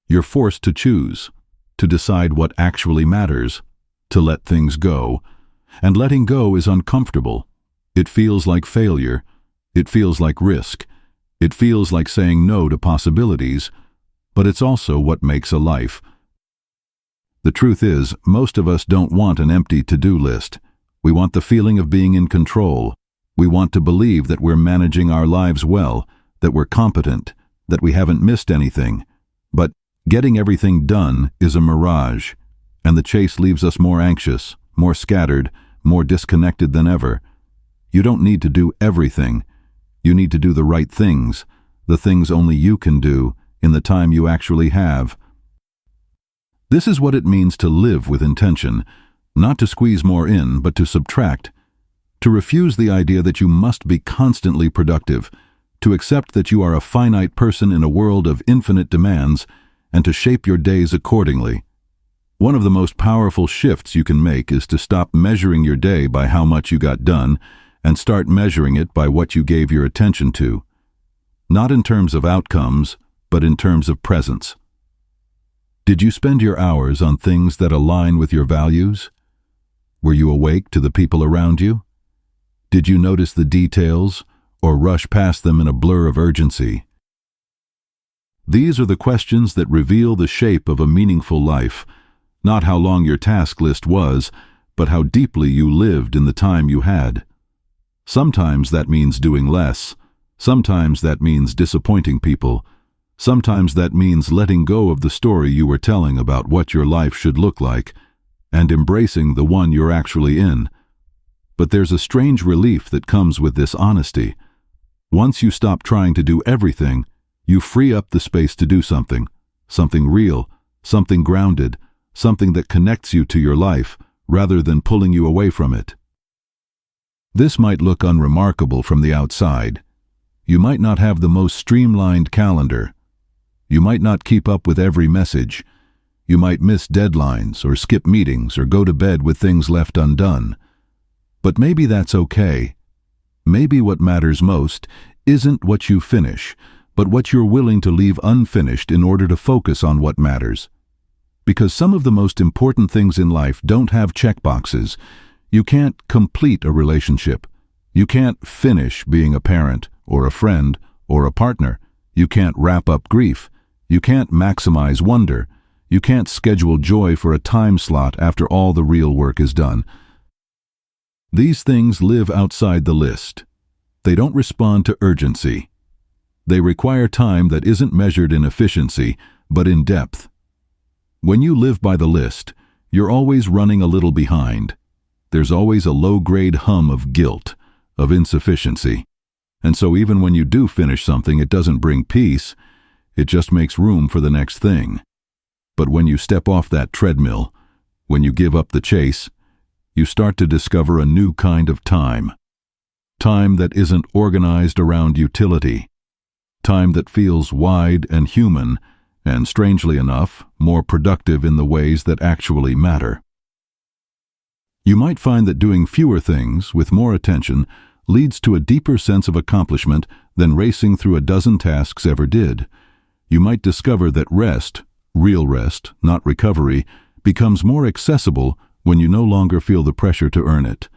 you're forced to choose, to decide what actually matters, to let things go. And letting go is uncomfortable. It feels like failure. It feels like risk. It feels like saying no to possibilities. But it's also what makes a life. The truth is, most of us don't want an empty to-do list. We want the feeling of being in control. We want to believe that we're managing our lives well, that we're competent, that we haven't missed anything. But getting everything done is a mirage, and the chase leaves us more anxious, more scattered, more disconnected than ever. You don't need to do everything. You need to do the right things, the things only you can do, in the time you actually have. This is what it means to live with intention, not to squeeze more in, but to subtract. To refuse the idea that you must be constantly productive, to accept that you are a finite person in a world of infinite demands, and to shape your days accordingly. One of the most powerful shifts you can make is to stop measuring your day by how much you got done, and start measuring it by what you gave your attention to. Not in terms of outcomes, but in terms of presence. Did you spend your hours on things that align with your values? Were you awake to the people around you? Did you notice the details, or rush past them in a blur of urgency? These are the questions that reveal the shape of a meaningful life, not how long your task list was, but how deeply you lived in the time you had. Sometimes that means doing less, Sometimes that means disappointing people. Sometimes that means letting go of the story you were telling about what your life should look like and embracing the one you're actually in. But there's a strange relief that comes with this honesty. Once you stop trying to do everything, you free up the space to do something real, something grounded, something that connects you to your life rather than pulling you away from it. This might look unremarkable from the outside. You might not have the most streamlined calendar. You might not keep up with every message. You might miss deadlines or skip meetings or go to bed with things left undone. But maybe that's okay. Maybe what matters most isn't what you finish, but what you're willing to leave unfinished in order to focus on what matters. Because some of the most important things in life don't have checkboxes. You can't complete a relationship. You can't finish being a parent or a friend or a partner. You can't wrap up grief. You can't maximize wonder. You can't schedule joy for a time slot after all the real work is done. These things live outside the list. They don't respond to urgency. They require time that isn't measured in efficiency, but in depth. When you live by the list, you're always running a little behind. There's always a low-grade hum of guilt, of insufficiency. And so even when you do finish something, it doesn't bring peace. It just makes room for the next thing. But when you step off that treadmill, when you give up the chase, you start to discover a new kind of time. Time that isn't organized around utility. Time that feels wide and human, and strangely enough, more productive in the ways that actually matter. You might find that doing fewer things with more attention leads to a deeper sense of accomplishment than racing through a dozen tasks ever did. You might discover that rest, real rest, not recovery, becomes more accessible when you no longer feel the pressure to earn it.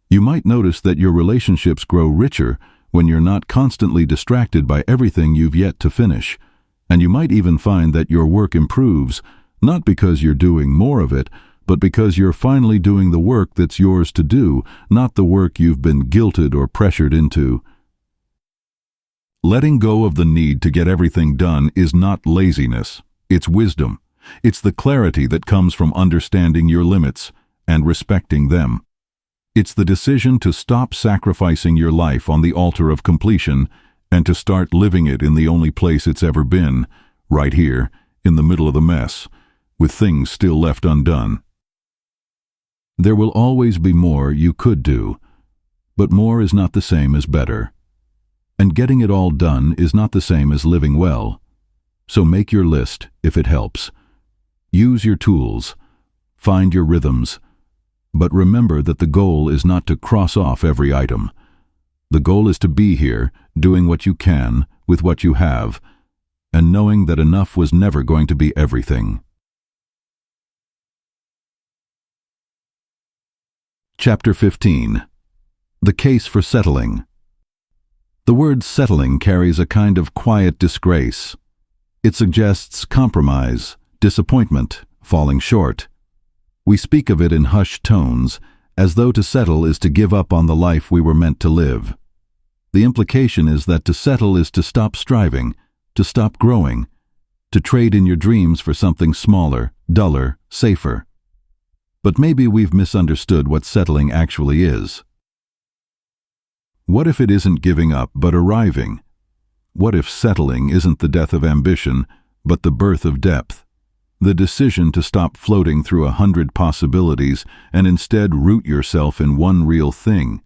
You might notice that your relationships grow richer when you're not constantly distracted by everything you've yet to finish. And you might even find that your work improves, not because you're doing more of it, but because you're finally doing the work that's yours to do, not the work you've been guilted or pressured into. Letting go of the need to get everything done is not laziness, it's wisdom. It's the clarity that comes from understanding your limits and respecting them. It's the decision to stop sacrificing your life on the altar of completion and to start living it in the only place it's ever been, right here, in the middle of the mess, with things still left undone. There will always be more you could do, but more is not the same as better. And getting it all done is not the same as living well. So make your list if it helps. Use your tools. Find your rhythms. But remember that the goal is not to cross off every item. The goal is to be here, doing what you can, with what you have, and knowing that enough was never going to be everything. Chapter 15. The Case for Settling. The word settling carries a kind of quiet disgrace. It suggests compromise, disappointment, falling short. We speak of it in hushed tones, as though to settle is to give up on the life we were meant to live. The implication is that to settle is to stop striving, to stop growing, to trade in your dreams for something smaller, duller, safer. But maybe we've misunderstood what settling actually is. What if it isn't giving up but arriving? What if settling isn't the death of ambition, but the birth of depth? The decision to stop floating through 100 possibilities and instead root yourself in one real thing.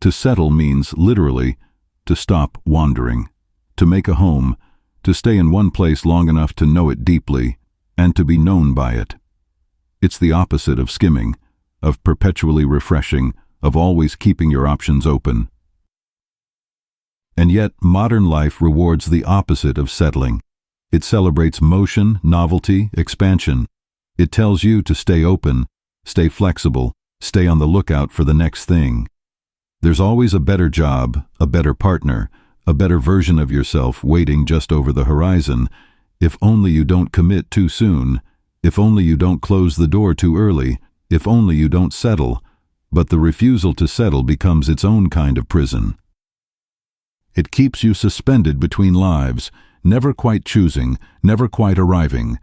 To settle means, literally, to stop wandering, to make a home, to stay in one place long enough to know it deeply, and to be known by it. It's the opposite of skimming, of perpetually refreshing, of always keeping your options open. And yet, modern life rewards the opposite of settling. It celebrates motion, novelty, expansion. It tells you to stay open, stay flexible, stay on the lookout for the next thing. There's always a better job, a better partner, a better version of yourself waiting just over the horizon, if only you don't commit too soon, if only you don't close the door too early, if only you don't settle. But the refusal to settle becomes its own kind of prison. It keeps you suspended between lives, never quite choosing, never quite arriving.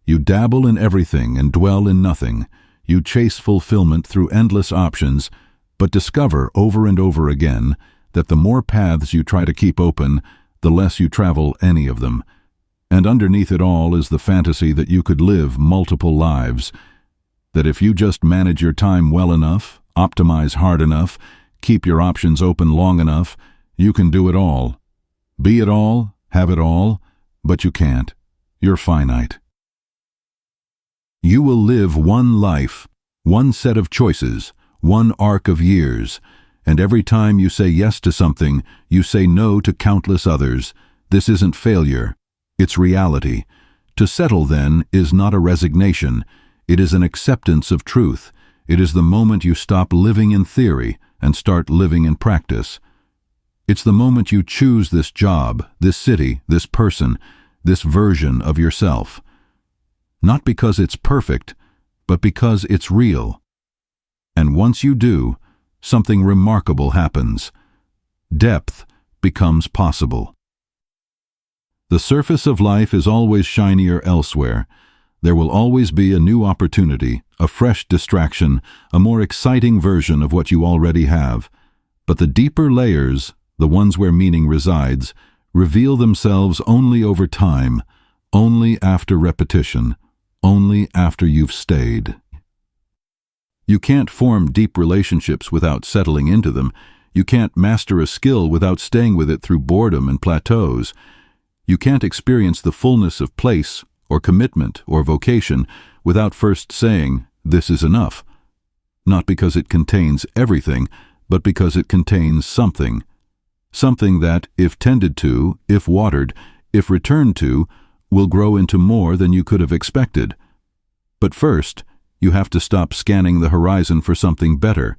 You dabble in everything and dwell in nothing. You chase fulfillment through endless options, but discover over and over again that the more paths you try to keep open, the less you travel any of them. And underneath it all is the fantasy that you could live multiple lives, that if you just manage your time well enough, optimize hard enough, keep your options open long enough, you can do it all. Be it all, have it all, but you can't. You're finite. You will live one life, one set of choices, one arc of years, and every time you say yes to something, you say no to countless others. This isn't failure. It's reality. To settle, then, is not a resignation. It is an acceptance of truth. It is the moment you stop living in theory and start living in practice. It's the moment you choose this job, this city, this person, this version of yourself. Not because it's perfect, but because it's real. And once you do, something remarkable happens. Depth becomes possible. The surface of life is always shinier elsewhere. There will always be a new opportunity, a fresh distraction, a more exciting version of what you already have. But the deeper layers, the ones where meaning resides, reveal themselves only over time, only after repetition, only after you've stayed. You can't form deep relationships without settling into them. You can't master a skill without staying with it through boredom and plateaus. You can't experience the fullness of place or commitment or vocation without first saying, "This is enough." Not because it contains everything, but because it contains something. Something that, if tended to, if watered, if returned to, will grow into more than you could have expected. But first, you have to stop scanning the horizon for something better.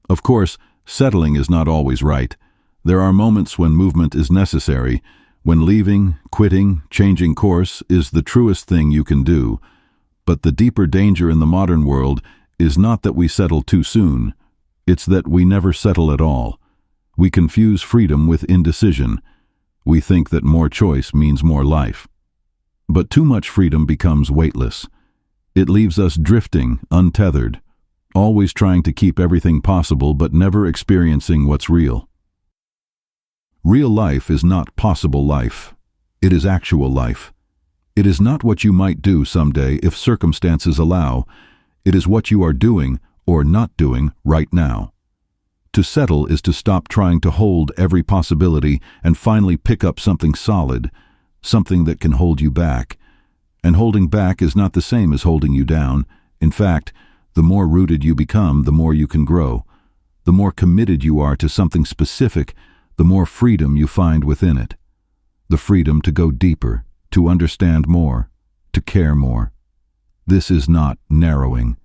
Of course, settling is not always right. There are moments when movement is necessary, when leaving, quitting, changing course is the truest thing you can do. But the deeper danger in the modern world is not that we settle too soon. It's that we never settle at all. We confuse freedom with indecision. We think that more choice means more life. But too much freedom becomes weightless. It leaves us drifting, untethered, always trying to keep everything possible but never experiencing what's real. Real life is not possible life. It is actual life. It is not what you might do someday if circumstances allow. It is what you are doing or not doing right now. To settle is to stop trying to hold every possibility and finally pick up something solid, something that can hold you back. And holding back is not the same as holding you down. In fact, the more rooted you become, the more you can grow. The more committed you are to something specific, the more freedom you find within it. The freedom to go deeper, to understand more, to care more. This is not narrowing.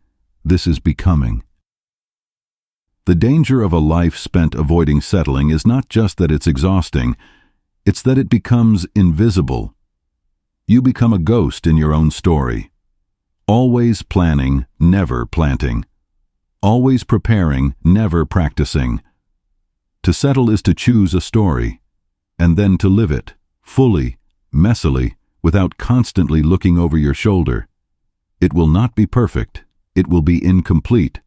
This is becoming. The danger of a life spent avoiding settling is not just that it's exhausting, it's that it becomes invisible. You become a ghost in your own story. Always planning, never planting. Always preparing, never practicing. To settle is to choose a story, and then to live it, fully, messily, without constantly looking over your shoulder. It will not be perfect. It will be incomplete.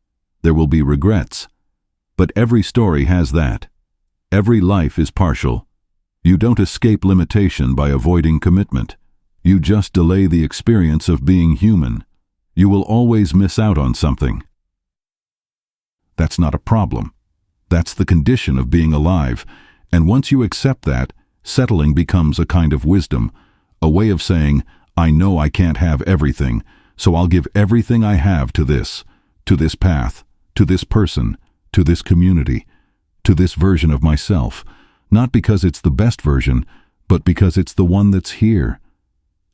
There will be regrets. But every story has that. Every life is partial. You don't escape limitation by avoiding commitment. You just delay the experience of being human. You will always miss out on something. That's not a problem. That's the condition of being alive. And once you accept that, settling becomes a kind of wisdom, a way of saying, I know I can't have everything, so I'll give everything I have to this path, to this person, to this community, to this version of myself, not because it's the best version, but because it's the one that's here.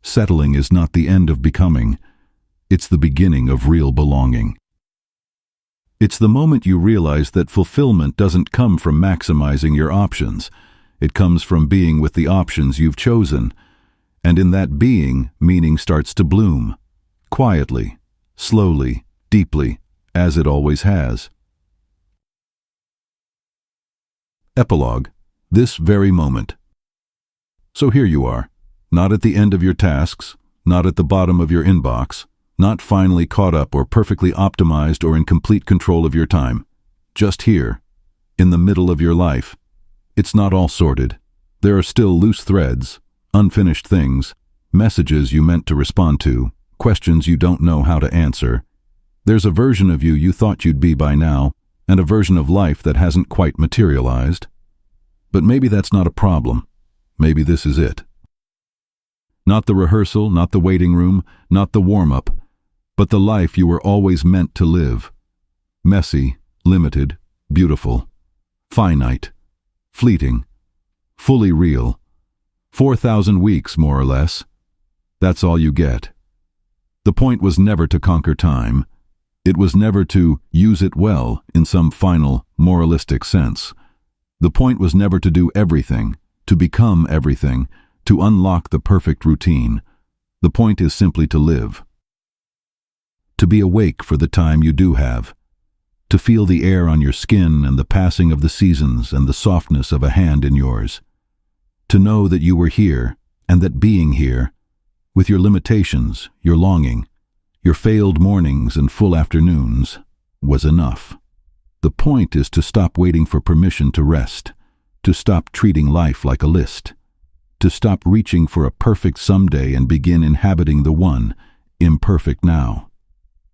Settling is not the end of becoming. It's the beginning of real belonging. It's the moment you realize that fulfillment doesn't come from maximizing your options. It comes from being with the options you've chosen. And in that being, meaning starts to bloom. Quietly, slowly, deeply, as it always has. Epilogue. This very moment. So here you are, not at the end of your tasks, not at the bottom of your inbox, not finally caught up or perfectly optimized or in complete control of your time. Just here, in the middle of your life. It's not all sorted. There are still loose threads, unfinished things, messages you meant to respond to, questions you don't know how to answer. There's a version of you thought you'd be by now, and a version of life that hasn't quite materialized. But maybe that's not a problem. Maybe this is it. Not the rehearsal, not the waiting room, not the warm-up, but the life you were always meant to live. Messy, limited, beautiful, finite, fleeting, fully real. 4,000 weeks, more or less. That's all you get. The point was never to conquer time. It was never to use it well in some final, moralistic sense. The point was never to do everything, to become everything, to unlock the perfect routine. The point is simply to live. To be awake for the time you do have. To feel the air on your skin and the passing of the seasons and the softness of a hand in yours. To know that you were here, and that being here, with your limitations, your longing, your failed mornings and full afternoons, was enough. The point is to stop waiting for permission to rest, to stop treating life like a list, to stop reaching for a perfect someday and begin inhabiting the one, imperfect now.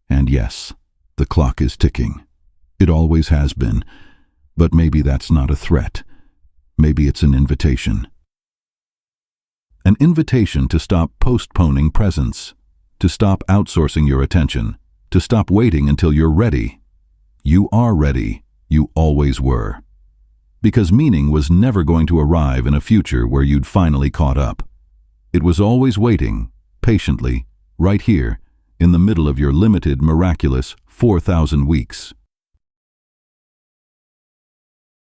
And yes, the clock is ticking. It always has been, but maybe that's not a threat. Maybe it's an invitation. An invitation to stop postponing presence, to stop outsourcing your attention, to stop waiting until you're ready. You are ready. You always were. Because meaning was never going to arrive in a future where you'd finally caught up. It was always waiting, patiently, right here, in the middle of your limited, miraculous 4,000 weeks.